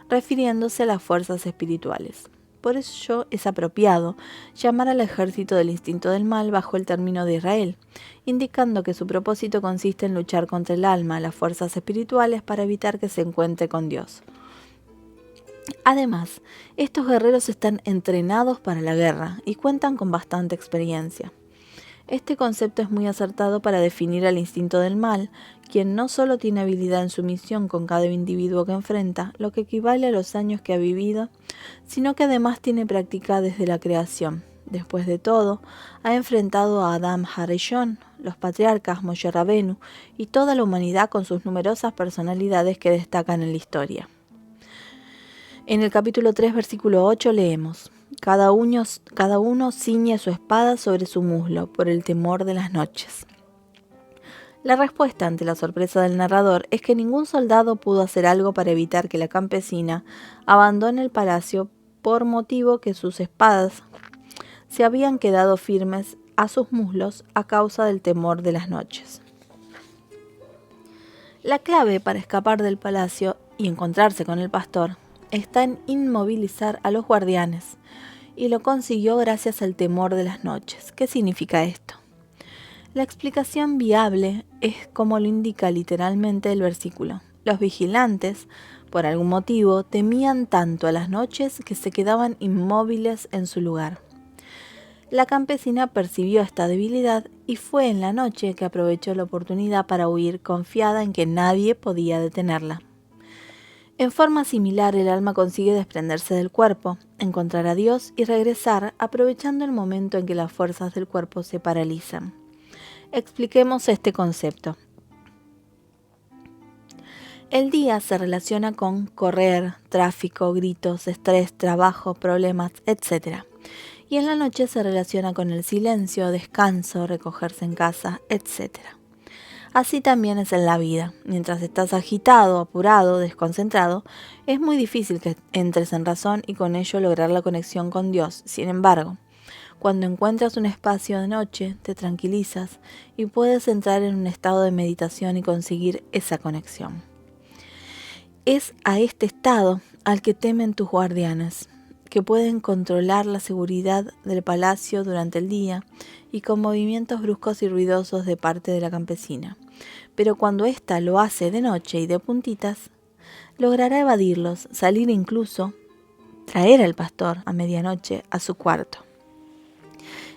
refiriéndose a las fuerzas espirituales. Por ello es apropiado llamar al ejército del instinto del mal bajo el término de Israel, indicando que su propósito consiste en luchar contra el alma, las fuerzas espirituales, para evitar que se encuentre con Dios. Además, estos guerreros están entrenados para la guerra y cuentan con bastante experiencia. Este concepto es muy acertado para definir al instinto del mal, quien no solo tiene habilidad en su misión con cada individuo que enfrenta, lo que equivale a los años que ha vivido, sino que además tiene práctica desde la creación. Después de todo, ha enfrentado a Adam Harishon, los patriarcas, Moshe Rabenu y toda la humanidad con sus numerosas personalidades que destacan en la historia. En el capítulo 3, versículo 8 leemos: Cada uno ciñe su espada sobre su muslo por el temor de las noches. La respuesta ante la sorpresa del narrador es que ningún soldado pudo hacer algo para evitar que la campesina abandone el palacio por motivo que sus espadas se habían quedado firmes a sus muslos a causa del temor de las noches. La clave para escapar del palacio y encontrarse con el pastor está en inmovilizar a los guardianes, y lo consiguió gracias al temor de las noches. ¿Qué significa esto? La explicación viable es como lo indica literalmente el versículo. Los vigilantes, por algún motivo, temían tanto a las noches que se quedaban inmóviles en su lugar. La campesina percibió esta debilidad y fue en la noche que aprovechó la oportunidad para huir, confiada en que nadie podía detenerla. En forma similar, el alma consigue desprenderse del cuerpo, encontrar a Dios y regresar, aprovechando el momento en que las fuerzas del cuerpo se paralizan. Expliquemos este concepto. El día se relaciona con correr, tráfico, gritos, estrés, trabajo, problemas, etc. Y en la noche se relaciona con el silencio, descanso, recogerse en casa, etc. Así también es en la vida. Mientras estás agitado, apurado, desconcentrado, es muy difícil que entres en razón y con ello lograr la conexión con Dios. Sin embargo, cuando encuentras un espacio de noche, te tranquilizas y puedes entrar en un estado de meditación y conseguir esa conexión. Es a este estado al que temen tus guardianes, que pueden controlar la seguridad del palacio durante el día y con movimientos bruscos y ruidosos de parte de la campesina. Pero cuando ésta lo hace de noche y de puntitas, logrará evadirlos, salir incluso, traer al pastor a medianoche a su cuarto.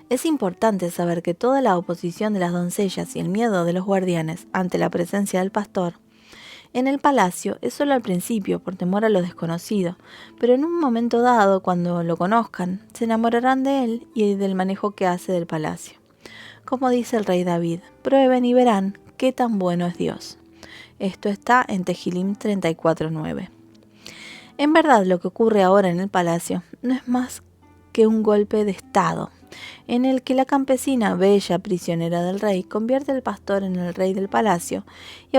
Es importante saber que toda la oposición de las doncellas y el miedo de los guardianes ante la presencia del pastor en el palacio es solo al principio, por temor a lo desconocido, pero en un momento dado, cuando lo conozcan, se enamorarán de él y del manejo que hace del palacio. Como dice el rey David, prueben y verán qué tan bueno es Dios. Esto está en Tehilim 34:9. En verdad, lo que ocurre ahora en el palacio no es más que un golpe de estado, en el que la campesina, bella prisionera del rey, convierte al pastor en el rey del palacio y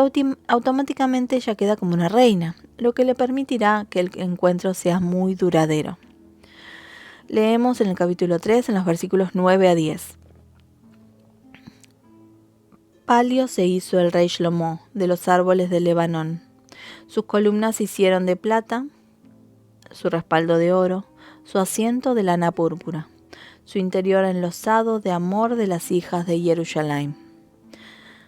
automáticamente ella queda como una reina, lo que le permitirá que el encuentro sea muy duradero. Leemos en el capítulo 3, en los versículos 9 a 10. Palio se hizo el rey Shlomo de los árboles de Lebanón. Sus columnas se hicieron de plata, su respaldo de oro, su asiento de lana púrpura. su interior enlosado de amor de las hijas de Jerusalén.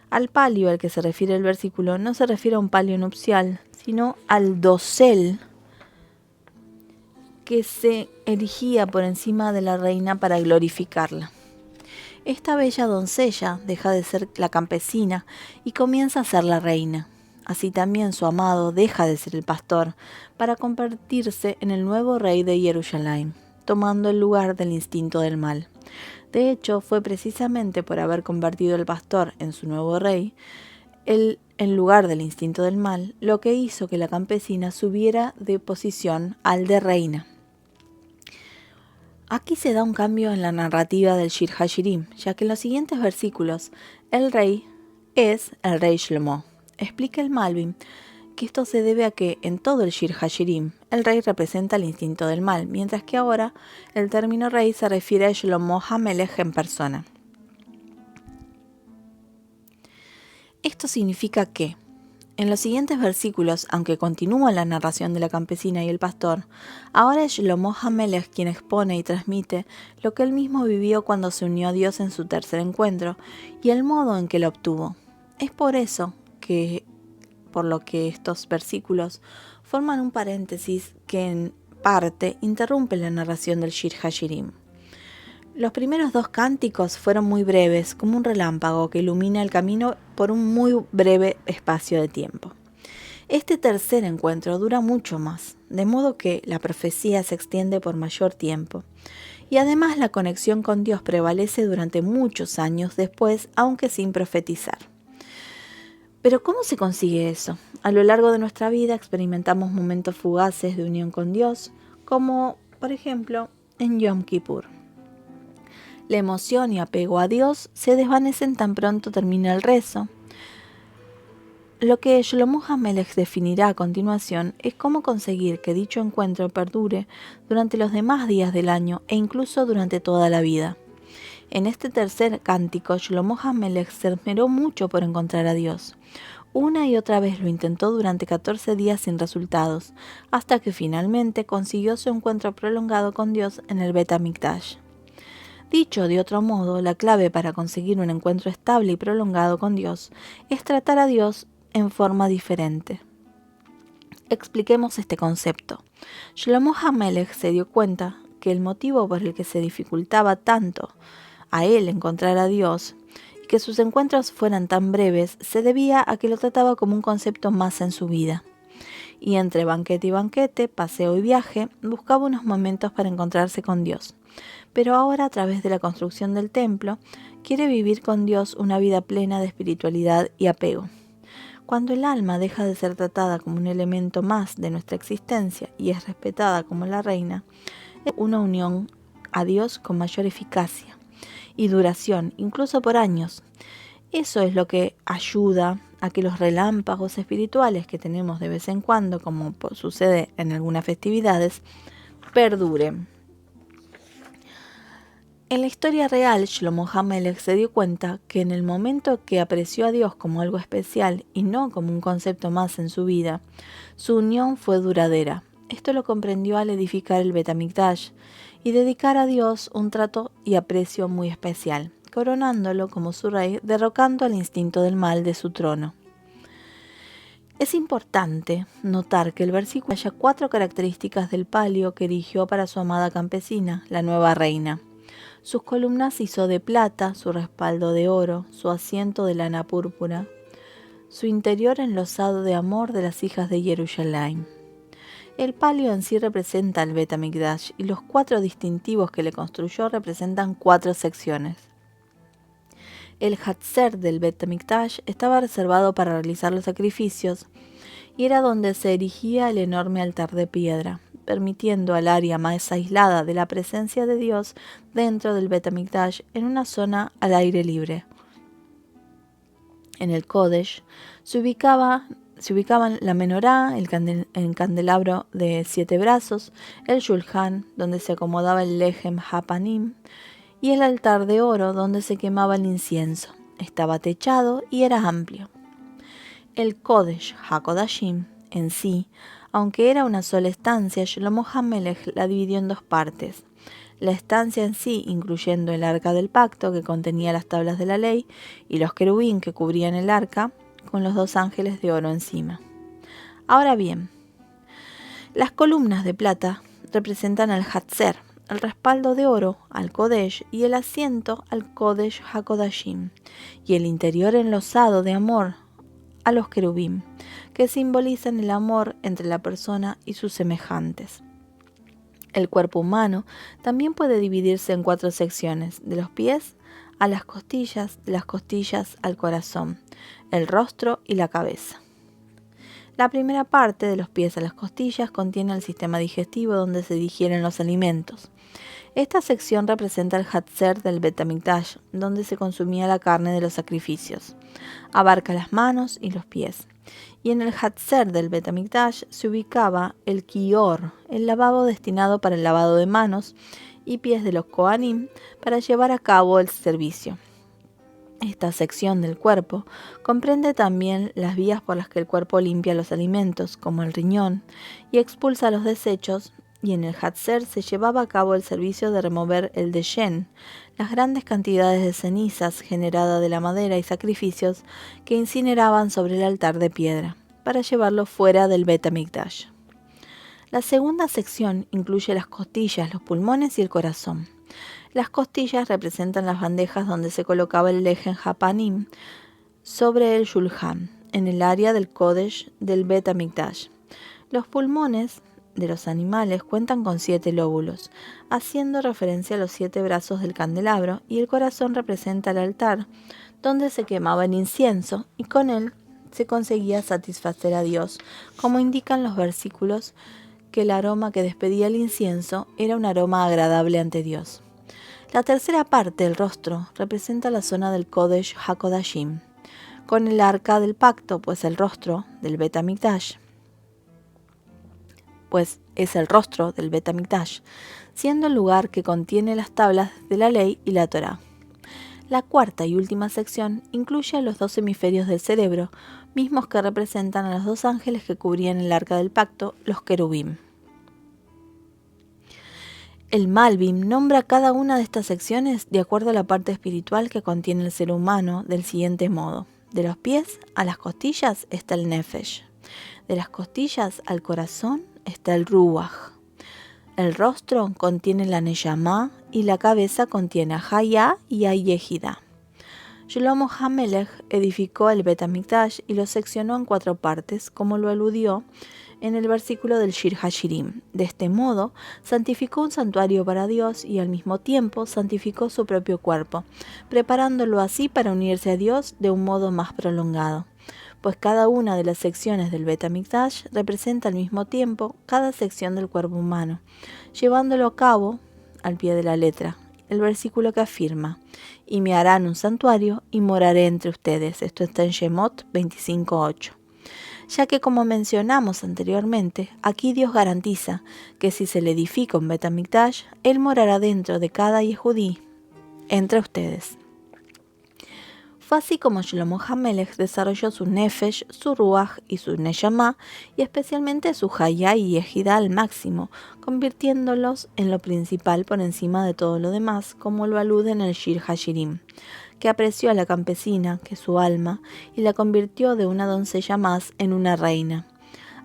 Al palio al que se refiere el versículo no se refiere a un palio nupcial, sino al dosel que se erigía por encima de la reina para glorificarla. Esta bella doncella deja de ser la campesina y comienza a ser la reina. Así también su amado deja de ser el pastor para convertirse en el nuevo rey de Jerusalén, tomando el lugar del instinto del mal. De hecho, fue precisamente por haber convertido al pastor en su nuevo rey, en lugar del instinto del mal, lo que hizo que la campesina subiera de posición al de reina. Aquí se da un cambio en la narrativa del Shir HaShirim, ya que en los siguientes versículos el rey es el rey Shlomo. Explica el Malbim que esto se debe a que en todo el Shir HaShirim el rey representa el instinto del mal, mientras que ahora el término rey se refiere a Shlomo HaMelech en persona. Esto significa que en los siguientes versículos, aunque continúa la narración de la campesina y el pastor, ahora es Shlomo HaMelech quien expone y transmite lo que él mismo vivió cuando se unió a Dios en su tercer encuentro y el modo en que lo obtuvo. Es por eso por lo que estos versículos forman un paréntesis que en parte interrumpe la narración del Shir HaShirim. Los primeros dos cánticos fueron muy breves, como un relámpago que ilumina el camino por un muy breve espacio de tiempo. Este tercer encuentro dura mucho más, de modo que la profecía se extiende por mayor tiempo. Y además la conexión con Dios prevalece durante muchos años después, aunque sin profetizar. Pero ¿cómo se consigue eso? A lo largo de nuestra vida experimentamos momentos fugaces de unión con Dios, como por ejemplo en Yom Kippur. La emoción y apego a Dios se desvanecen tan pronto termina el rezo. Lo que Shlomo HaMelech definirá a continuación es cómo conseguir que dicho encuentro perdure durante los demás días del año e incluso durante toda la vida. En este tercer cántico, Shlomo HaMelech se esmeró mucho por encontrar a Dios. Una y otra vez lo intentó durante 14 días sin resultados, hasta que finalmente consiguió su encuentro prolongado con Dios en el Bet HaMikdash. Dicho de otro modo, la clave para conseguir un encuentro estable y prolongado con Dios es tratar a Dios en forma diferente. Expliquemos este concepto. Shlomo HaMelech se dio cuenta que el motivo por el que se dificultaba tanto a él encontrar a Dios y que sus encuentros fueran tan breves se debía a que lo trataba como un concepto más en su vida. Y entre banquete y banquete, paseo y viaje, buscaba unos momentos para encontrarse con Dios. Pero ahora, a través de la construcción del templo, quiere vivir con Dios una vida plena de espiritualidad y apego. Cuando el alma deja de ser tratada como un elemento más de nuestra existencia y es respetada como la reina, es una unión a Dios con mayor eficacia y duración, incluso por años. Eso es lo que ayuda a que los relámpagos espirituales que tenemos de vez en cuando, como sucede en algunas festividades, perduren. En la historia real, Shlomo HaMelech se dio cuenta que en el momento que apreció a Dios como algo especial y no como un concepto más en su vida, su unión fue duradera. Esto lo comprendió al edificar el Bet HaMikdash y dedicar a Dios un trato y aprecio muy especial, coronándolo como su rey, derrocando al instinto del mal de su trono. Es importante notar que el versículo haya 4 características del palio que erigió para su amada campesina, la nueva reina. Sus columnas hizo de plata, su respaldo de oro, su asiento de lana púrpura, su interior enlosado de amor de las hijas de Jerusalén. El palio en sí representa el Bet HaMikdash y los 4 distintivos que le construyó representan 4 secciones. El Hatzer del Bet HaMikdash estaba reservado para realizar los sacrificios y era donde se erigía el enorme altar de piedra, permitiendo al área más aislada de la presencia de Dios dentro del Bet HaMikdash en una zona al aire libre. En el Kodesh se ubicaban la menorá, el candelabro de 7 brazos, el shulchan, donde se acomodaba el lejem hapanim, y el altar de oro, donde se quemaba el incienso. Estaba techado y era amplio. El Kodesh HaKodashim en sí, aunque era una sola estancia, Shlomo HaMelech la dividió en 2 partes. La estancia en sí, incluyendo el arca del pacto que contenía las tablas de la ley y los querubín que cubrían el arca, con los 2 ángeles de oro encima. Ahora bien, las columnas de plata representan al Hatzer, el respaldo de oro al Kodesh y el asiento al Kodesh HaKodashim, y el interior enlosado de amor a los querubín, que simbolizan el amor entre la persona y sus semejantes. El cuerpo humano también puede dividirse en 4 secciones, de los pies a las costillas, de las costillas al corazón, el rostro y la cabeza. La primera parte, de los pies a las costillas, contiene el sistema digestivo donde se digieren los alimentos. Esta sección representa el Hatzer del Bet HaMikdash, donde se consumía la carne de los sacrificios. Abarca las manos y los pies. Y en el Hatzer del Bet HaMikdash se ubicaba el Kior, el lavabo destinado para el lavado de manos y pies de los Kohanim para llevar a cabo el servicio. Esta sección del cuerpo comprende también las vías por las que el cuerpo limpia los alimentos, como el riñón, y expulsa los desechos, y en el Hatzer se llevaba a cabo el servicio de remover el deshen, las grandes cantidades de cenizas generadas de la madera y sacrificios que incineraban sobre el altar de piedra, para llevarlo fuera del Bet HaMikdash. La segunda sección incluye las costillas, los pulmones y el corazón. Las costillas representan las bandejas donde se colocaba el lejen hapanim sobre el shulchan, en el área del Kodesh del Bet HaMikdash. Los pulmones de los animales cuentan con 7 lóbulos, haciendo referencia a los 7 brazos del candelabro, y el corazón representa el altar, donde se quemaba el incienso, y con él se conseguía satisfacer a Dios, como indican los versículos que el aroma que despedía el incienso era un aroma agradable ante Dios. La tercera parte, el rostro, representa la zona del Kodesh HaKodashim, con el arca del pacto, pues el rostro del Bet HaMikdash, siendo el lugar que contiene las tablas de la ley y la Torá. La cuarta y última sección incluye a los 2 hemisferios del cerebro, mismos que representan a los 2 ángeles que cubrían el arca del pacto, los querubín. El Malbim nombra cada una de estas secciones de acuerdo a la parte espiritual que contiene el ser humano del siguiente modo. De los pies a las costillas está el Nefesh. De las costillas al corazón está el Ruach. El rostro contiene la Neyamá y la cabeza contiene a Hayá y a Yehida. Shlomo HaMelech edificó el Bet HaMikdash y lo seccionó en 4 partes, como lo aludió en el versículo del Shir HaShirim. De este modo, santificó un santuario para Dios y al mismo tiempo santificó su propio cuerpo, preparándolo así para unirse a Dios de un modo más prolongado, pues cada una de las secciones del Bet HaMikdash representa al mismo tiempo cada sección del cuerpo humano, llevándolo a cabo al pie de la letra. El versículo que afirma: y me harán un santuario y moraré entre ustedes. Esto está en Shemot 25:8. Ya que, como mencionamos anteriormente, aquí Dios garantiza que si se le edifica un Bet HaMikdash, Él morará dentro de cada Yehudí, entre ustedes. Fue así como Shlomo HaMelech desarrolló su Nefesh, su Ruach y su Neyamá, y especialmente su Hayá y Yehida al máximo, convirtiéndolos en lo principal por encima de todo lo demás, como lo alude en el Shir HaShirim, que apreció a la campesina, que es su alma, y la convirtió de una doncella más en una reina.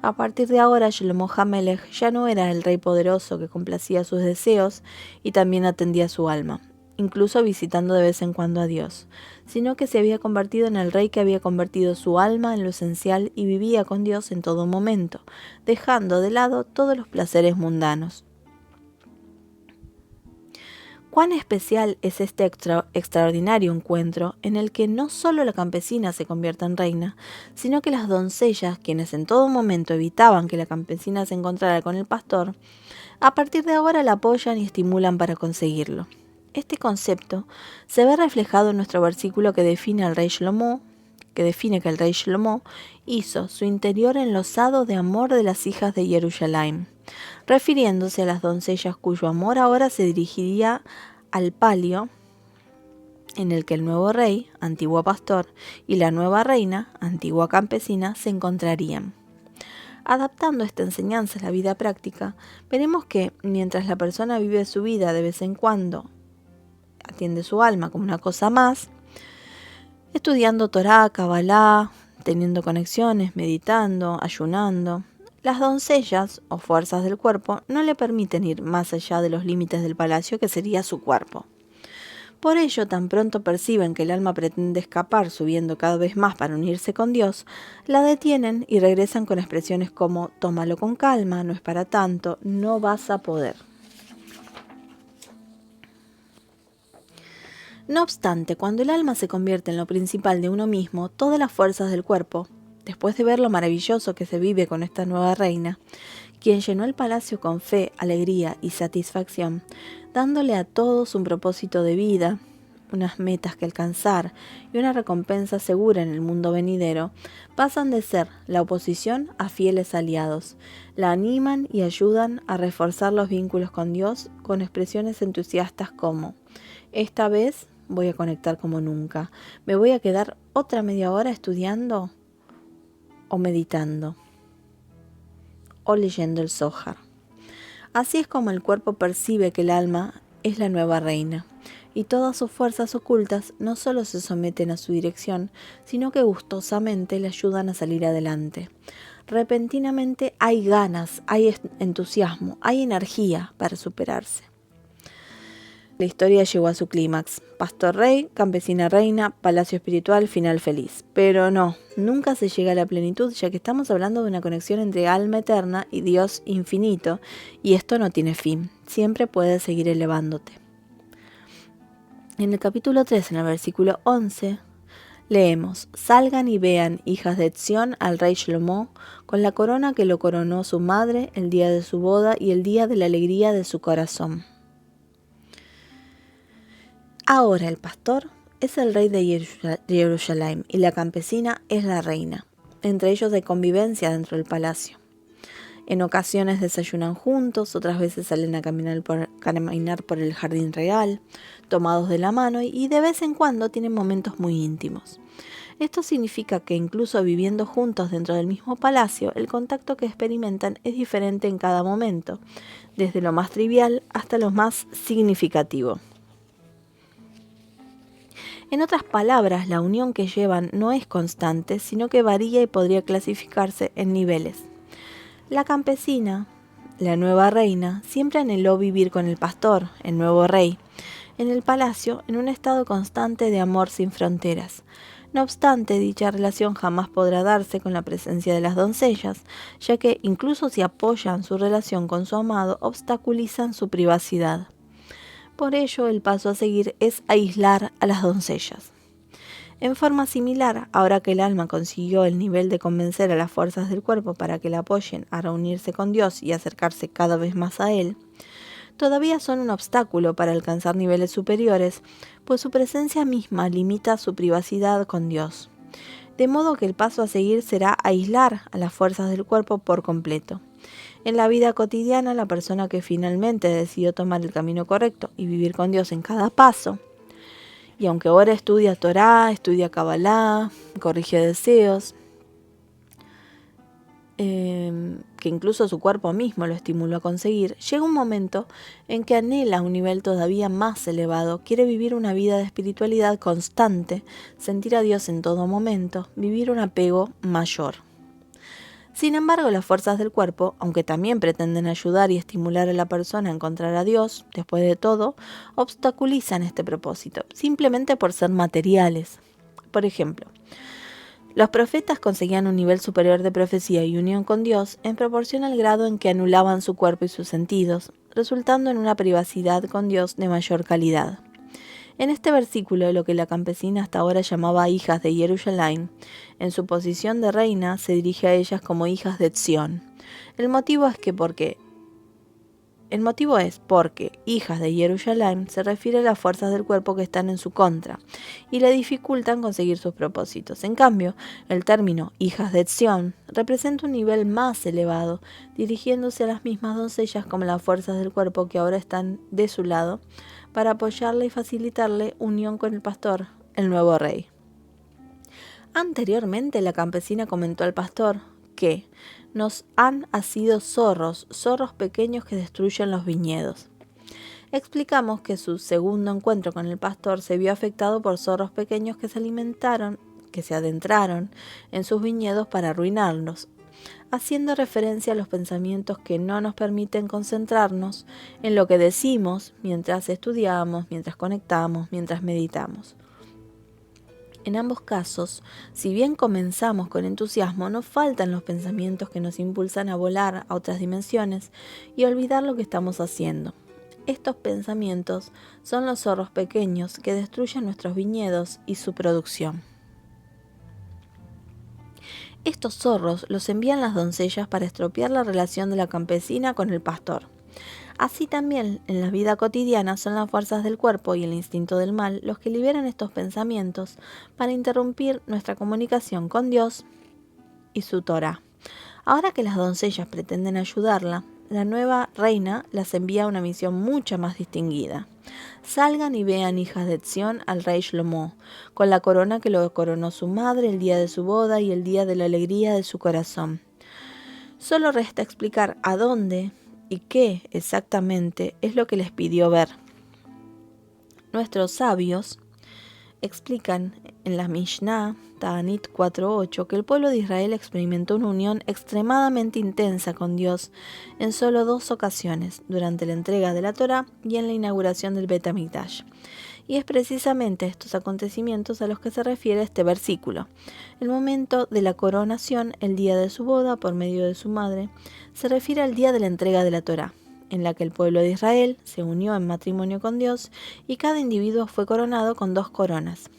A partir de ahora, Shlomo HaMelech ya no era el rey poderoso que complacía sus deseos y también atendía su alma, incluso visitando de vez en cuando a Dios, sino que se había convertido en el rey que había convertido su alma en lo esencial y vivía con Dios en todo momento, dejando de lado todos los placeres mundanos. Cuán especial es este extraordinario encuentro en el que no solo la campesina se convierte en reina, sino que las doncellas, quienes en todo momento evitaban que la campesina se encontrara con el pastor, a partir de ahora la apoyan y estimulan para conseguirlo. Este concepto se ve reflejado en nuestro versículo que define que el rey Shlomo hizo su interior enlosado de amor de las hijas de Jerusalén, refiriéndose a las doncellas cuyo amor ahora se dirigiría al palio en el que el nuevo rey, antiguo pastor, y la nueva reina, antigua campesina, se encontrarían. Adaptando esta enseñanza a la vida práctica, veremos que mientras la persona vive su vida de vez en cuando, atiende su alma como una cosa más, estudiando Torá, Kabbalah, teniendo conexiones, meditando, ayunando, las doncellas o fuerzas del cuerpo no le permiten ir más allá de los límites del palacio que sería su cuerpo. Por ello, tan pronto perciben que el alma pretende escapar subiendo cada vez más para unirse con Dios, la detienen y regresan con expresiones como «tómalo con calma, no es para tanto, no vas a poder». No obstante, cuando el alma se convierte en lo principal de uno mismo, todas las fuerzas del cuerpo, después de ver lo maravilloso que se vive con esta nueva reina, quien llenó el palacio con fe, alegría y satisfacción, dándole a todos un propósito de vida, unas metas que alcanzar y una recompensa segura en el mundo venidero, pasan de ser la oposición a fieles aliados. La animan y ayudan a reforzar los vínculos con Dios con expresiones entusiastas como: esta vez voy a conectar como nunca, me voy a quedar otra media hora estudiando o meditando o leyendo el Zohar. Así es como el cuerpo percibe que el alma es la nueva reina, y todas sus fuerzas ocultas no solo se someten a su dirección, sino que gustosamente le ayudan a salir adelante. Repentinamente hay ganas, hay entusiasmo, hay energía para superarse. La historia llegó a su clímax. Pastor rey, campesina reina, palacio espiritual, final feliz. Pero no, nunca se llega a la plenitud, ya que estamos hablando de una conexión entre alma eterna y Dios infinito, y esto no tiene fin, siempre puedes seguir elevándote. En el capítulo 3, en el versículo 11, leemos: salgan y vean, hijas de Etzion, al rey Shlomo, con la corona que lo coronó su madre el día de su boda y el día de la alegría de su corazón. Ahora el pastor es el rey de Jerusalén y la campesina es la reina. Entre ellos hay convivencia dentro del palacio. En ocasiones desayunan juntos, otras veces salen a caminar por el jardín real, tomados de la mano, y de vez en cuando tienen momentos muy íntimos. Esto significa que incluso viviendo juntos dentro del mismo palacio, el contacto que experimentan es diferente en cada momento, desde lo más trivial hasta lo más significativo. En otras palabras, la unión que llevan no es constante, sino que varía y podría clasificarse en niveles. La campesina, la nueva reina, siempre anheló vivir con el pastor, el nuevo rey, en el palacio, en un estado constante de amor sin fronteras. No obstante, dicha relación jamás podrá darse con la presencia de las doncellas, ya que incluso si apoyan su relación con su amado, obstaculizan su privacidad. Por ello, el paso a seguir es aislar a las doncellas. En forma similar, ahora que el alma consiguió el nivel de convencer a las fuerzas del cuerpo para que la apoyen a reunirse con Dios y acercarse cada vez más a Él, todavía son un obstáculo para alcanzar niveles superiores, pues su presencia misma limita su privacidad con Dios. De modo que el paso a seguir será aislar a las fuerzas del cuerpo por completo. En la vida cotidiana, la persona que finalmente decidió tomar el camino correcto y vivir con Dios en cada paso, y aunque ahora estudia Torá, estudia Kabbalah, corrige deseos, que incluso su cuerpo mismo lo estimuló a conseguir, llega un momento en que anhela un nivel todavía más elevado, quiere vivir una vida de espiritualidad constante, sentir a Dios en todo momento, vivir un apego mayor. Sin embargo, las fuerzas del cuerpo, aunque también pretenden ayudar y estimular a la persona a encontrar a Dios, después de todo, obstaculizan este propósito, simplemente por ser materiales. Por ejemplo, los profetas conseguían un nivel superior de profecía y unión con Dios en proporción al grado en que anulaban su cuerpo y sus sentidos, resultando en una privacidad con Dios de mayor calidad. En este versículo, lo que la campesina hasta ahora llamaba hijas de Jerusalén, en su posición de reina se dirige a ellas como hijas de Etzion. El motivo es porque hijas de Jerusalén se refiere a las fuerzas del cuerpo que están en su contra y le dificultan conseguir sus propósitos. En cambio, el término hijas de Etzion representa un nivel más elevado, dirigiéndose a las mismas doncellas como las fuerzas del cuerpo que ahora están de su lado, para apoyarle y facilitarle unión con el pastor, el nuevo rey. Anteriormente, la campesina comentó al pastor que nos han asido zorros pequeños que destruyen los viñedos. Explicamos que su segundo encuentro con el pastor se vio afectado por zorros pequeños que se adentraron en sus viñedos para arruinarlos, haciendo referencia a los pensamientos que no nos permiten concentrarnos en lo que decimos mientras estudiamos, mientras conectamos, mientras meditamos. En ambos casos, si bien comenzamos con entusiasmo, nos faltan los pensamientos que nos impulsan a volar a otras dimensiones y olvidar lo que estamos haciendo. Estos pensamientos son los zorros pequeños que destruyen nuestros viñedos y su producción. Estos zorros los envían las doncellas para estropear la relación de la campesina con el pastor. Así también, en la vida cotidiana son las fuerzas del cuerpo y el instinto del mal los que liberan estos pensamientos para interrumpir nuestra comunicación con Dios y su Torá. Ahora que las doncellas pretenden ayudarla, la nueva reina las envía a una misión mucho más distinguida. Salgan y vean, hijas de Etzión, al rey Shlomo, con la corona que lo coronó su madre el día de su boda y el día de la alegría de su corazón. Solo resta explicar a dónde y qué exactamente es lo que les pidió ver. Nuestros sabios explican en la Mishnah Ta'anit 4.8 que el pueblo de Israel experimentó una unión extremadamente intensa con Dios en solo 2 ocasiones, durante la entrega de la Torá y en la inauguración del Bet HaMikdash. Y es precisamente a estos acontecimientos a los que se refiere este versículo. El momento de la coronación, el día de su boda por medio de su madre, se refiere al día de la entrega de la Torá, en la que el pueblo de Israel se unió en matrimonio con Dios y cada individuo fue coronado con 2 coronas.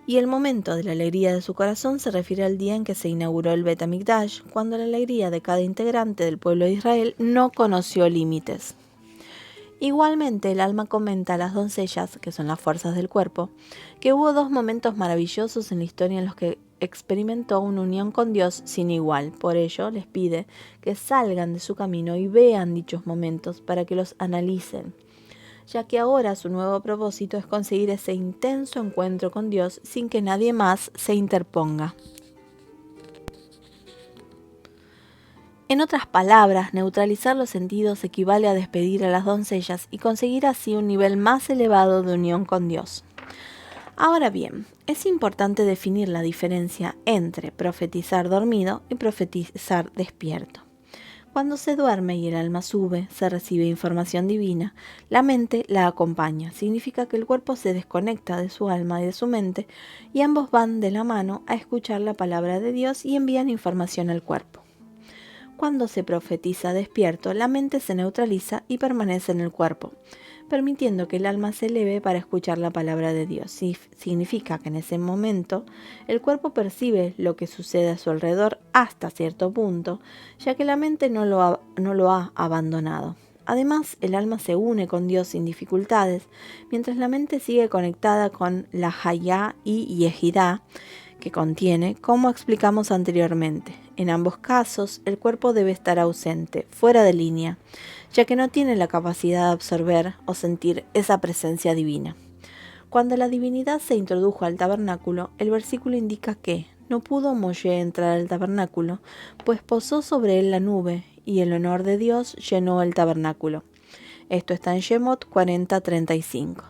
Y el momento de la alegría de su corazón se refiere al día en que se inauguró el Bet HaMikdash, cuando la alegría de cada integrante del pueblo de Israel no conoció límites. Igualmente, el alma comenta a las doncellas, que son las fuerzas del cuerpo, que hubo 2 momentos maravillosos en la historia en los que experimentó una unión con Dios sin igual. Por ello, les pide que salgan de su camino y vean dichos momentos para que los analicen, ya que ahora su nuevo propósito es conseguir ese intenso encuentro con Dios sin que nadie más se interponga. En otras palabras, neutralizar los sentidos equivale a despedir a las doncellas y conseguir así un nivel más elevado de unión con Dios. Ahora bien, es importante definir la diferencia entre profetizar dormido y profetizar despierto. Cuando se duerme y el alma sube, se recibe información divina, la mente la acompaña. Significa que el cuerpo se desconecta de su alma y de su mente y ambos van de la mano a escuchar la palabra de Dios y envían información al cuerpo. Cuando se profetiza despierto, la mente se neutraliza y permanece en el cuerpo, permitiendo que el alma se eleve para escuchar la palabra de Dios. Significa que en ese momento el cuerpo percibe lo que sucede a su alrededor hasta cierto punto, ya que la mente no lo ha abandonado. Además, el alma se une con Dios sin dificultades, mientras la mente sigue conectada con la Hayá y Yehidá, que contiene, como explicamos anteriormente. En ambos casos, el cuerpo debe estar ausente, fuera de línea, ya que no tiene la capacidad de absorber o sentir esa presencia divina. Cuando la divinidad se introdujo al tabernáculo, el versículo indica que no pudo Moshe entrar al tabernáculo, pues posó sobre él la nube, y el honor de Dios llenó el tabernáculo. Esto está en Shemot 40:35.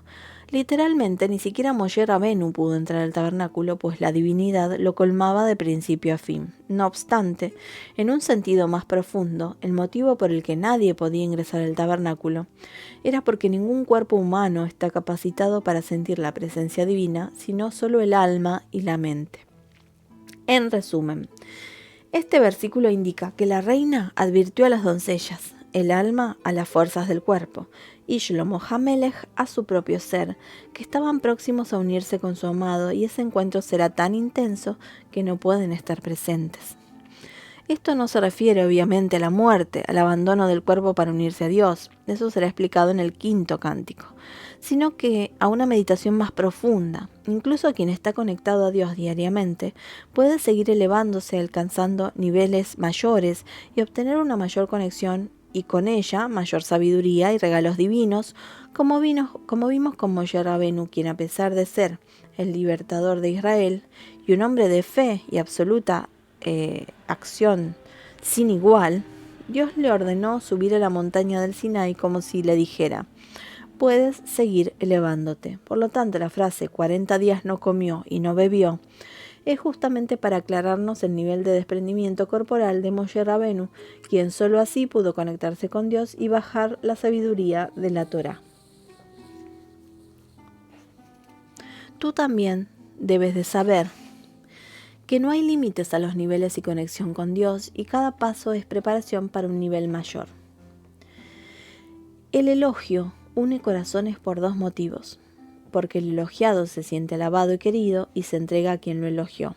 Literalmente, ni siquiera Moshe Rabenu pudo entrar al tabernáculo, pues la divinidad lo colmaba de principio a fin. No obstante, en un sentido más profundo, el motivo por el que nadie podía ingresar al tabernáculo era porque ningún cuerpo humano está capacitado para sentir la presencia divina, sino solo el alma y la mente. En resumen, este versículo indica que la reina advirtió a las doncellas, el alma a las fuerzas del cuerpo, y Shlomo HaMelech a su propio ser, que estaban próximos a unirse con su amado, y ese encuentro será tan intenso que no pueden estar presentes. Esto no se refiere obviamente a la muerte, al abandono del cuerpo para unirse a Dios, eso será explicado en el 5º cántico, sino que a una meditación más profunda. Incluso quien está conectado a Dios diariamente puede seguir elevándose, alcanzando niveles mayores y obtener una mayor conexión y con ella mayor sabiduría y regalos divinos, como vimos con Moshe Rabenu, quien a pesar de ser el libertador de Israel y un hombre de fe y absoluta acción sin igual, Dios le ordenó subir a la montaña del Sinaí como si le dijera: puedes seguir elevándote. Por lo tanto, la frase 40 días no comió y no bebió es justamente para aclararnos el nivel de desprendimiento corporal de Moshe Rabenu, quien solo así pudo conectarse con Dios y bajar la sabiduría de la Torá. Tú también debes de saber que no hay límites a los niveles y conexión con Dios, y cada paso es preparación para un nivel mayor. El elogio une corazones por dos motivos: porque el elogiado se siente alabado y querido y se entrega a quien lo elogió.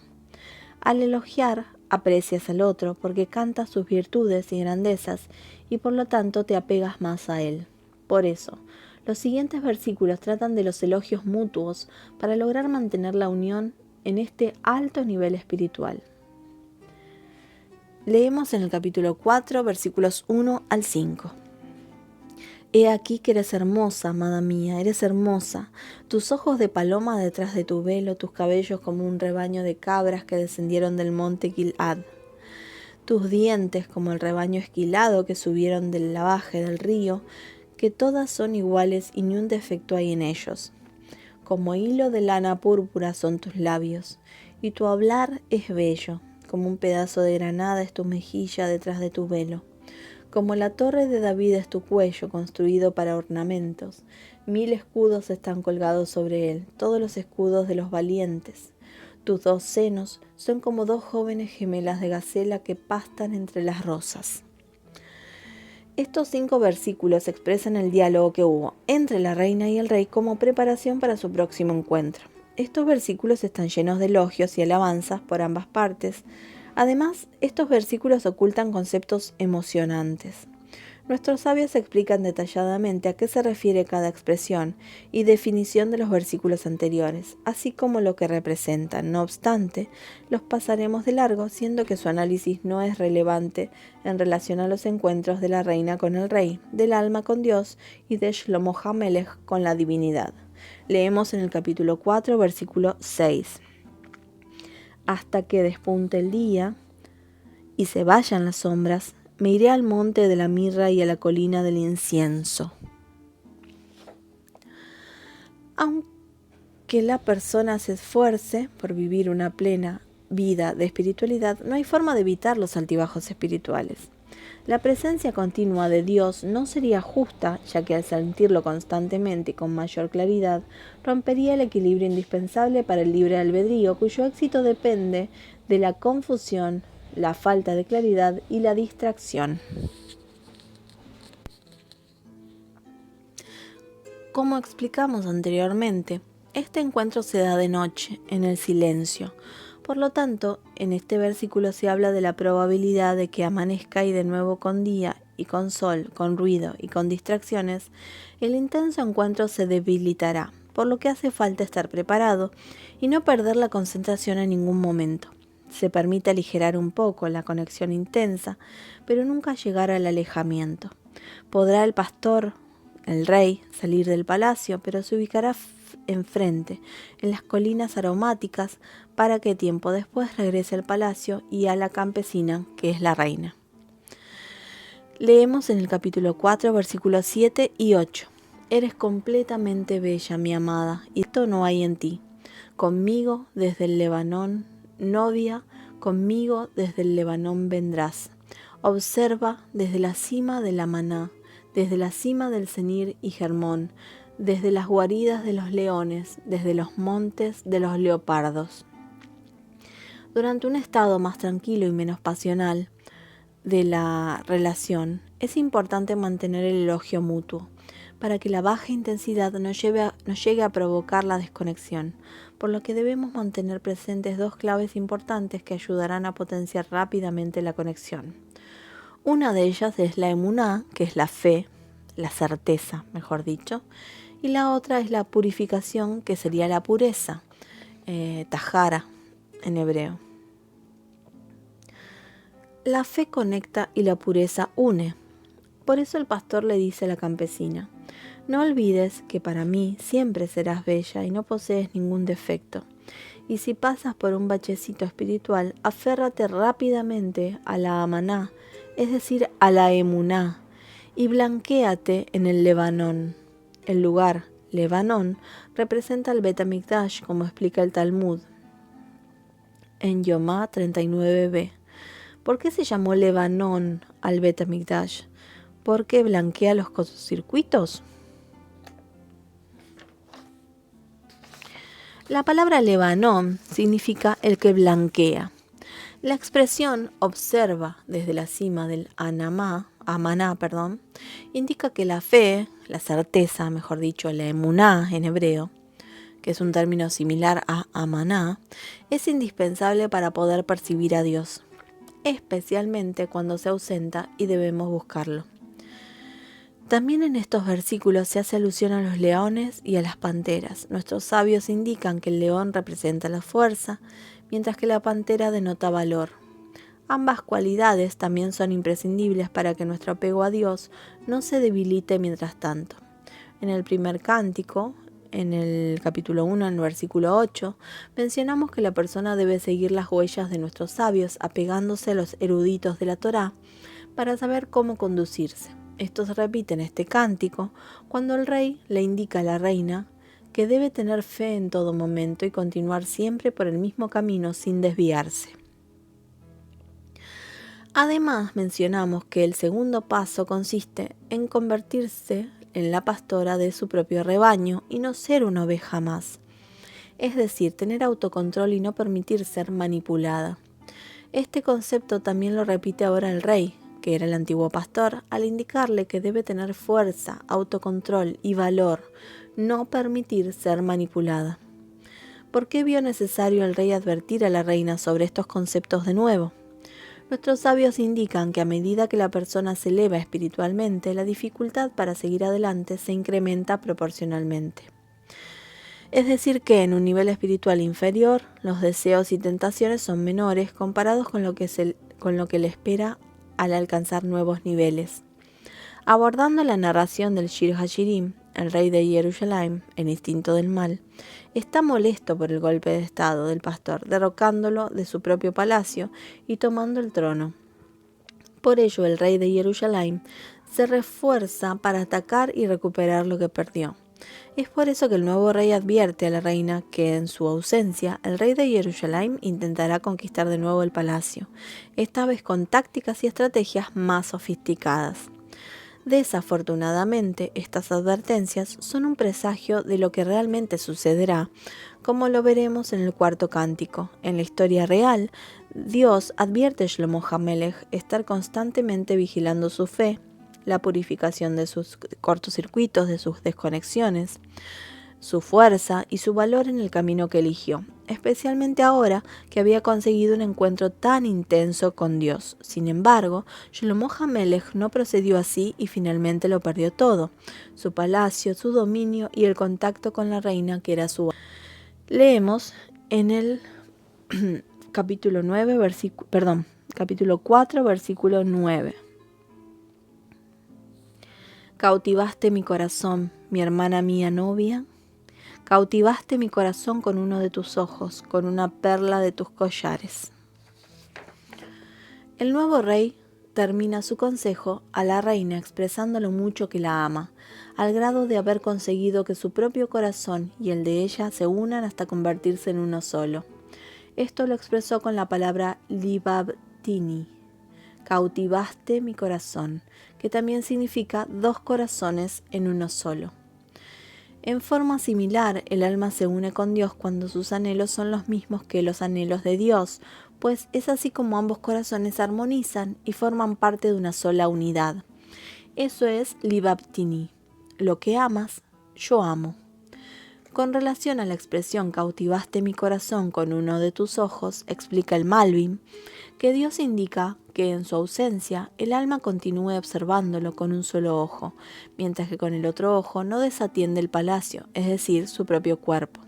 Al elogiar, aprecias al otro porque cantas sus virtudes y grandezas y por lo tanto te apegas más a él. Por eso, los siguientes versículos tratan de los elogios mutuos para lograr mantener la unión en este alto nivel espiritual. Leemos en el capítulo 4, versículos 1 al 5. He aquí que eres hermosa, amada mía, eres hermosa. Tus ojos de paloma detrás de tu velo, tus cabellos como un rebaño de cabras que descendieron del monte Gilad. Tus dientes como el rebaño esquilado que subieron del lavaje del río, que todas son iguales y ni un defecto hay en ellos. Como hilo de lana púrpura son tus labios, y tu hablar es bello, como un pedazo de granada es tu mejilla detrás de tu velo. Como la torre de David es tu cuello, construido para ornamentos. 1000 escudos están colgados sobre él, todos los escudos de los valientes. Tus 2 senos son como 2 jóvenes gemelas de gacela que pastan entre las rosas. Estos 5 versículos expresan el diálogo que hubo entre la reina y el rey como preparación para su próximo encuentro. Estos versículos están llenos de elogios y alabanzas por ambas partes. Además, estos versículos ocultan conceptos emocionantes. Nuestros sabios explican detalladamente a qué se refiere cada expresión y definición de los versículos anteriores, así como lo que representan. No obstante, los pasaremos de largo, siendo que su análisis no es relevante en relación a los encuentros de la reina con el rey, del alma con Dios y de Shlomo HaMelech con la divinidad. Leemos en el capítulo 4, versículo 6. Hasta que despunte el día y se vayan las sombras, me iré al monte de la mirra y a la colina del incienso. Aunque la persona se esfuerce por vivir una plena vida de espiritualidad, no hay forma de evitar los altibajos espirituales. La presencia continua de Dios no sería justa, ya que al sentirlo constantemente y con mayor claridad, rompería el equilibrio indispensable para el libre albedrío, cuyo éxito depende de la confusión, la falta de claridad y la distracción. Como explicamos anteriormente, este encuentro se da de noche, en el silencio. Por lo tanto, en este versículo se habla de la probabilidad de que amanezca y de nuevo con día y con sol, con ruido y con distracciones, el intenso encuentro se debilitará, por lo que hace falta estar preparado y no perder la concentración en ningún momento. Se permite aligerar un poco la conexión intensa, pero nunca llegar al alejamiento. Podrá el pastor, el rey, salir del palacio, pero se ubicará enfrente, en las colinas aromáticas, para que tiempo después regrese al palacio y a la campesina, que es la reina. Leemos en el capítulo 4, versículos 7 y 8. Eres completamente bella, mi amada, y esto no hay en ti. Conmigo desde el Lebanón, novia, conmigo desde el Lebanón vendrás. Observa desde la cima de la Maná, desde la cima del Senir y Hermón, desde las guaridas de los leones, desde los montes de los leopardos. Durante un estado más tranquilo y menos pasional de la relación, es importante mantener el elogio mutuo, para que la baja intensidad no llegue a provocar la desconexión, por lo que debemos mantener presentes 2 claves importantes que ayudarán a potenciar rápidamente la conexión. Una de ellas es la emuná, que es la fe, la certeza, mejor dicho, y la otra es la purificación, que sería la pureza, tajara en hebreo. La fe conecta y la pureza une. Por eso el pastor le dice a la campesina: no olvides que para mí siempre serás bella y no posees ningún defecto. Y si pasas por un bachecito espiritual, aférrate rápidamente a la amaná, es decir, a la emuná, y blanquéate en el Lebanón. El lugar, Lebanón, representa el Bet HaMikdash, como explica el Talmud en Yomá 39b. ¿Por qué se llamó Lebanón al Bet HaMikdash? ¿Porque blanquea los cortocircuitos? La palabra Lebanón significa el que blanquea. La expresión observa desde la cima del amaná, indica que la fe, la certeza, mejor dicho, la emuná en hebreo, que es un término similar a amaná, es indispensable para poder percibir a Dios, especialmente cuando se ausenta y debemos buscarlo. También en estos versículos se hace alusión a los leones y a las panteras. Nuestros sabios indican que el león representa la fuerza, mientras que la pantera denota valor. Ambas cualidades también son imprescindibles para que nuestro apego a Dios no se debilite mientras tanto. En el primer cántico, en el capítulo 1, en el versículo 8, mencionamos que la persona debe seguir las huellas de nuestros sabios, apegándose a los eruditos de la Torá, para saber cómo conducirse. Esto se repite en este cántico cuando el rey le indica a la reina que debe tener fe en todo momento y continuar siempre por el mismo camino sin desviarse. Además, mencionamos que el segundo paso consiste en convertirse en la pastora de su propio rebaño y no ser una oveja más. Es decir, tener autocontrol y no permitir ser manipulada. Este concepto también lo repite ahora el rey, que era el antiguo pastor, al indicarle que debe tener fuerza, autocontrol y valor, no permitir ser manipulada. ¿Por qué vio necesario el rey advertir a la reina sobre estos conceptos de nuevo? Nuestros sabios indican que a medida que la persona se eleva espiritualmente, la dificultad para seguir adelante se incrementa proporcionalmente. Es decir que en un nivel espiritual inferior, los deseos y tentaciones son menores comparados con lo que le espera al alcanzar nuevos niveles. Abordando la narración del Shir HaShirim, el rey de Jerusalén, el instinto del mal, está molesto por el golpe de estado del pastor, derrocándolo de su propio palacio y tomando el trono. Por ello, el rey de Jerusalén se refuerza para atacar y recuperar lo que perdió. Es por eso que el nuevo rey advierte a la reina que en su ausencia el rey de Jerusalén intentará conquistar de nuevo el palacio, esta vez con tácticas y estrategias más sofisticadas. Desafortunadamente, estas advertencias son un presagio de lo que realmente sucederá, como lo veremos en el cuarto cántico. En la historia real, Dios advierte a Shlomo HaMelech estar constantemente vigilando su fe, la purificación de sus cortocircuitos, de sus desconexiones, su fuerza y su valor en el camino que eligió, especialmente ahora que había conseguido un encuentro tan intenso con Dios. Sin embargo, Shlomo HaMelech no procedió así y finalmente lo perdió todo: su palacio, su dominio y el contacto con la reina que era su... Leemos en el capítulo 4, versículo 9. Cautivaste mi corazón, mi hermana mía novia. Cautivaste mi corazón con uno de tus ojos, con una perla de tus collares. El nuevo rey termina su consejo a la reina expresando lo mucho que la ama, al grado de haber conseguido que su propio corazón y el de ella se unan hasta convertirse en uno solo. Esto lo expresó con la palabra libabtini, cautivaste mi corazón, que también significa dos corazones en uno solo. En forma similar, el alma se une con Dios cuando sus anhelos son los mismos que los anhelos de Dios, pues es así como ambos corazones armonizan y forman parte de una sola unidad. Eso es libabtini, lo que amas, yo amo. Con relación a la expresión cautivaste mi corazón con uno de tus ojos, explica el Malbim, que Dios indica que en su ausencia el alma continúe observándolo con un solo ojo, mientras que con el otro ojo no desatiende el palacio, es decir, su propio cuerpo.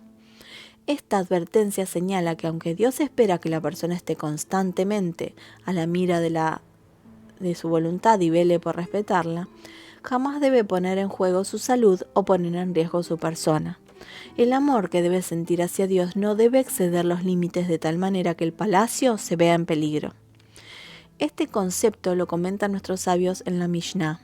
Esta advertencia señala que aunque Dios espera que la persona esté constantemente a la mira de su voluntad y vele por respetarla, jamás debe poner en juego su salud o poner en riesgo su persona. El amor que debes sentir hacia Dios no debe exceder los límites de tal manera que el palacio se vea en peligro. Este concepto lo comentan nuestros sabios en la Mishnah.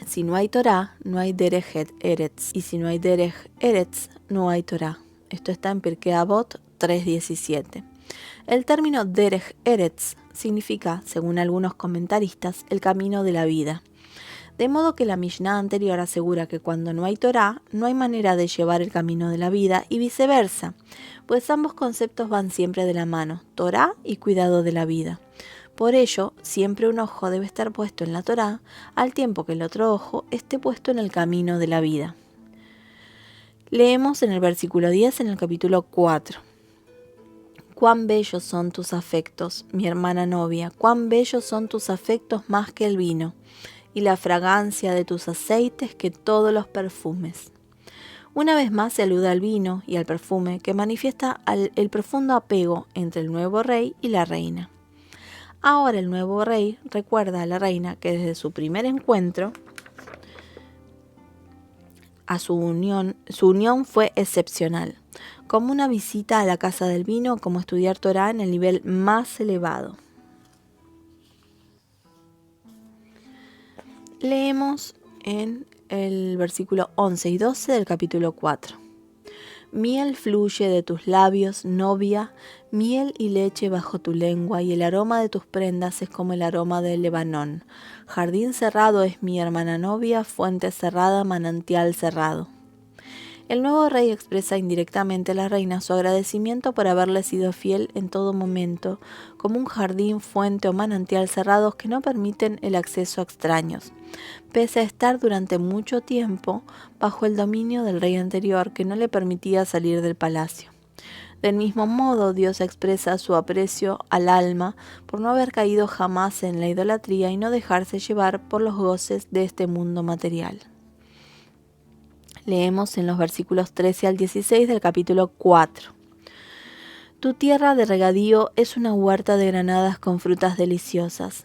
Si no hay Torah, no hay Derech Eretz, y si no hay Derech Eretz, no hay Torah. Esto está en Pirkei Avot 3.17. El término Derech Eretz significa, según algunos comentaristas, el camino de la vida. De modo que la Mishnah anterior asegura que cuando no hay Torah, no hay manera de llevar el camino de la vida y viceversa, pues ambos conceptos van siempre de la mano, Torah y cuidado de la vida. Por ello, siempre un ojo debe estar puesto en la Torá, al tiempo que el otro ojo esté puesto en el camino de la vida. Leemos en el versículo 10 en el capítulo 4. Cuán bellos son tus afectos, mi hermana novia, cuán bellos son tus afectos más que el vino, y la fragancia de tus aceites que todos los perfumes. Una vez más se alude al vino y al perfume que manifiesta el profundo apego entre el nuevo rey y la reina. Ahora el nuevo rey recuerda a la reina que desde su primer encuentro su unión fue excepcional, como una visita a la casa del vino, como estudiar Torah en el nivel más elevado. Leemos en el versículo 11 y 12 del capítulo 4. Miel fluye de tus labios, novia, miel y leche bajo tu lengua, y el aroma de tus prendas es como el aroma del Lebanón. Jardín cerrado es mi hermana novia, fuente cerrada, manantial cerrado. El nuevo rey expresa indirectamente a la reina su agradecimiento por haberle sido fiel en todo momento, como un jardín, fuente o manantial cerrados que no permiten el acceso a extraños, pese a estar durante mucho tiempo bajo el dominio del rey anterior que no le permitía salir del palacio. Del mismo modo, Dios expresa su aprecio al alma por no haber caído jamás en la idolatría y no dejarse llevar por los goces de este mundo material. Leemos en los versículos 13 al 16 del capítulo 4. Tu tierra de regadío es una huerta de granadas con frutas deliciosas.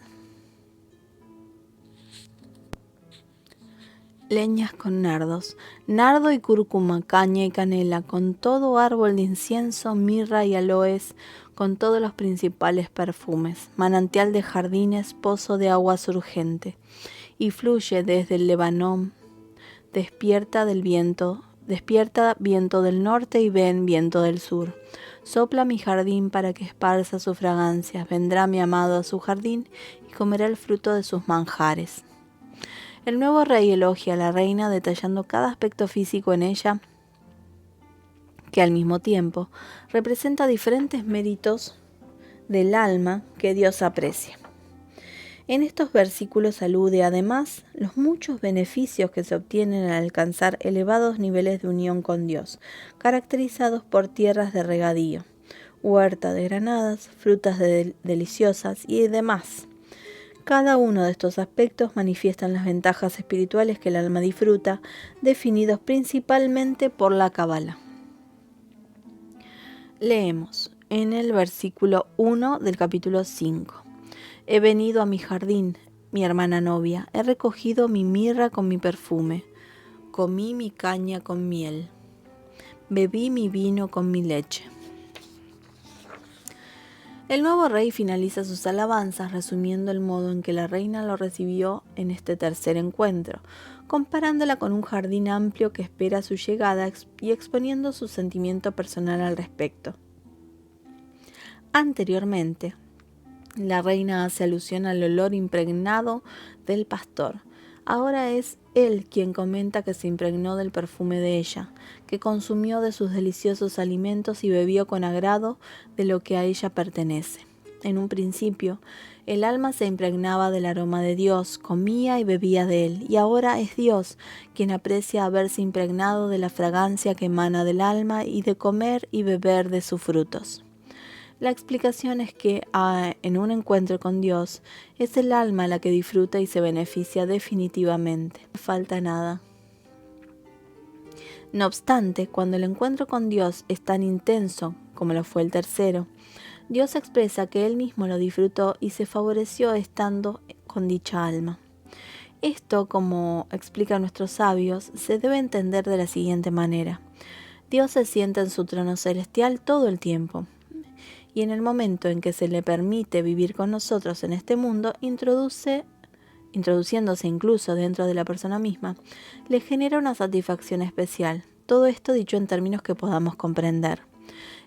Leñas con nardos, nardo y cúrcuma, caña y canela, con todo árbol de incienso, mirra y aloes, con todos los principales perfumes, manantial de jardines, pozo de agua surgente, y fluye desde el Lebanón. Despierta viento del norte y ven viento del sur. Sopla mi jardín para que esparza su fragancia. Vendrá mi amado a su jardín y comerá el fruto de sus manjares. El nuevo rey elogia a la reina detallando cada aspecto físico en ella, que al mismo tiempo representa diferentes méritos del alma que Dios aprecia. En estos versículos alude además los muchos beneficios que se obtienen al alcanzar elevados niveles de unión con Dios, caracterizados por tierras de regadío, huerta de granadas, frutas deliciosas y demás. Cada uno de estos aspectos manifiestan las ventajas espirituales que el alma disfruta, definidos principalmente por la Cábala. Leemos en el versículo 1 del capítulo 5. He venido a mi jardín, mi hermana novia, he recogido mi mirra con mi perfume, comí mi caña con miel, bebí mi vino con mi leche. El nuevo rey finaliza sus alabanzas resumiendo el modo en que la reina lo recibió en este tercer encuentro, comparándola con un jardín amplio que espera su llegada y exponiendo su sentimiento personal al respecto. Anteriormente, la reina hace alusión al olor impregnado del pastor. Ahora es él quien comenta que se impregnó del perfume de ella, que consumió de sus deliciosos alimentos y bebió con agrado de lo que a ella pertenece. En un principio, el alma se impregnaba del aroma de Dios, comía y bebía de él, y ahora es Dios quien aprecia haberse impregnado de la fragancia que emana del alma y de comer y beber de sus frutos. La explicación es que en un encuentro con Dios es el alma la que disfruta y se beneficia definitivamente. No falta nada. No obstante, cuando el encuentro con Dios es tan intenso como lo fue el tercero, Dios expresa que Él mismo lo disfrutó y se favoreció estando con dicha alma. Esto, como explican nuestros sabios, se debe entender de la siguiente manera. Dios se sienta en su trono celestial todo el tiempo. Y en el momento en que se le permite vivir con nosotros en este mundo, introduciéndose incluso dentro de la persona misma, le genera una satisfacción especial. Todo esto dicho en términos que podamos comprender.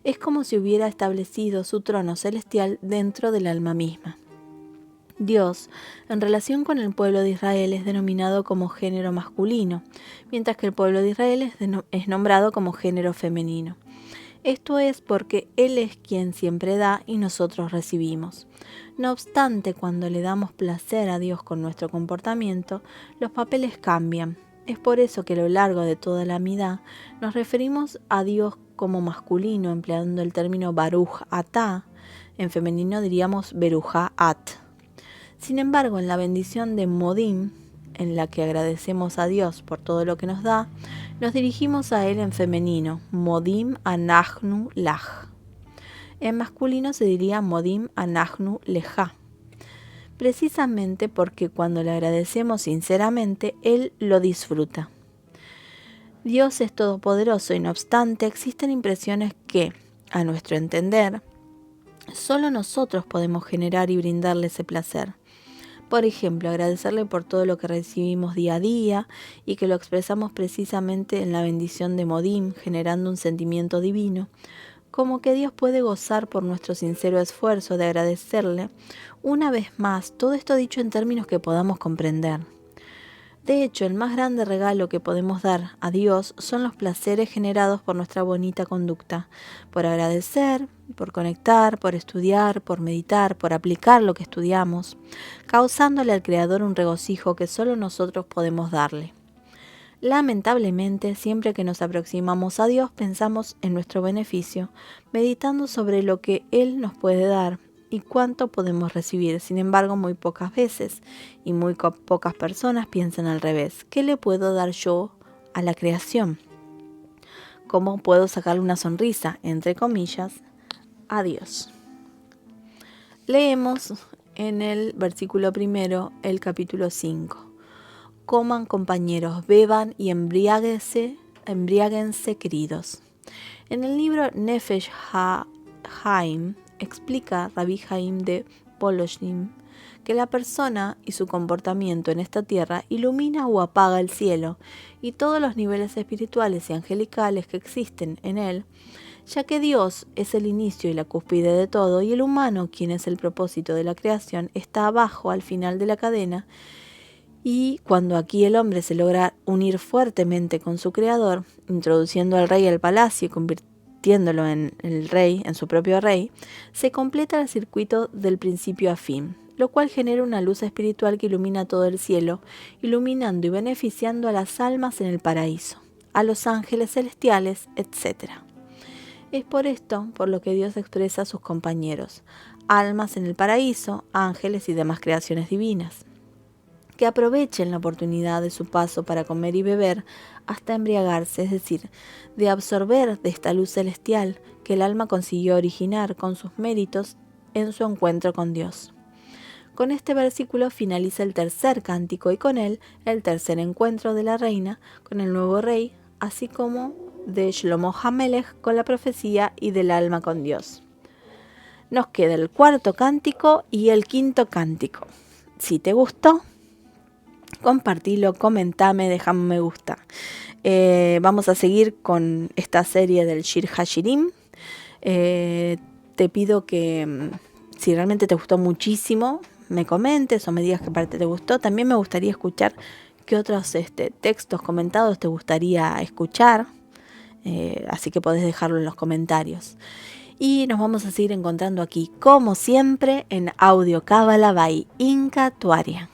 Es como si hubiera establecido su trono celestial dentro del alma misma. Dios, en relación con el pueblo de Israel, es denominado como género masculino, mientras que el pueblo de Israel es nombrado como género femenino. Esto es porque Él es quien siempre da y nosotros recibimos. No obstante, cuando le damos placer a Dios con nuestro comportamiento, los papeles cambian. Es por eso que a lo largo de toda la Amidá nos referimos a Dios como masculino, empleando el término Baruch Atá. En femenino diríamos Beruja At. Sin embargo, en la bendición de Modim, en la que agradecemos a Dios por todo lo que nos da, nos dirigimos a Él en femenino, Modim Anachnu Lach. En masculino se diría Modim Anachnu Leja, precisamente porque cuando le agradecemos sinceramente, Él lo disfruta. Dios es todopoderoso y no obstante existen impresiones que, a nuestro entender, solo nosotros podemos generar y brindarle ese placer. Por ejemplo, agradecerle por todo lo que recibimos día a día y que lo expresamos precisamente en la bendición de Modim, generando un sentimiento divino, como que Dios puede gozar por nuestro sincero esfuerzo de agradecerle. Una vez más, todo esto dicho en términos que podamos comprender. De hecho, el más grande regalo que podemos dar a Dios son los placeres generados por nuestra bonita conducta, por agradecer, por conectar, por estudiar, por meditar, por aplicar lo que estudiamos, causándole al Creador un regocijo que solo nosotros podemos darle. Lamentablemente, siempre que nos aproximamos a Dios pensamos en nuestro beneficio, meditando sobre lo que Él nos puede dar y cuánto podemos recibir. Sin embargo, muy pocas veces y muy pocas personas piensan al revés. ¿Qué le puedo dar yo a la creación? ¿Cómo puedo sacarle una sonrisa, entre comillas, a Dios? Leemos en el versículo 1, el capítulo 5. Coman, compañeros, beban y embriáguense queridos. En el libro Nefesh HaHaim explica Rabbi Haim de Poloshim que la persona y su comportamiento en esta tierra ilumina o apaga el cielo y todos los niveles espirituales y angelicales que existen en él, ya que Dios es el inicio y la cúspide de todo y el humano, quien es el propósito de la creación, está abajo al final de la cadena. Y cuando aquí el hombre se logra unir fuertemente con su creador, introduciendo al rey al palacio y convirtiéndolo en el rey, en su propio rey, se completa el circuito del principio a fin, lo cual genera una luz espiritual que ilumina todo el cielo, iluminando y beneficiando a las almas en el paraíso, a los ángeles celestiales, etc. Es por esto por lo que Dios expresa a sus compañeros, almas en el paraíso, ángeles y demás creaciones divinas, que aprovechen la oportunidad de su paso para comer y beber hasta embriagarse, es decir, de absorber de esta luz celestial que el alma consiguió originar con sus méritos en su encuentro con Dios. Con este versículo finaliza el tercer cántico y con él el tercer encuentro de la reina con el nuevo rey, así como de Shlomo HaMelech con la profecía y del alma con Dios. Nos queda el cuarto cántico y el quinto cántico. Si te gustó, compartilo, comentame, déjame un me gusta. Vamos a seguir con esta serie del Shir HaShirim. Te pido que si realmente te gustó muchísimo, me comentes o me digas qué parte te gustó. También me gustaría escuchar qué otros textos comentados te gustaría escuchar. Así que podés dejarlo en los comentarios. Y nos vamos a seguir encontrando aquí, como siempre, en Audio Cábala by Inca Tuaria.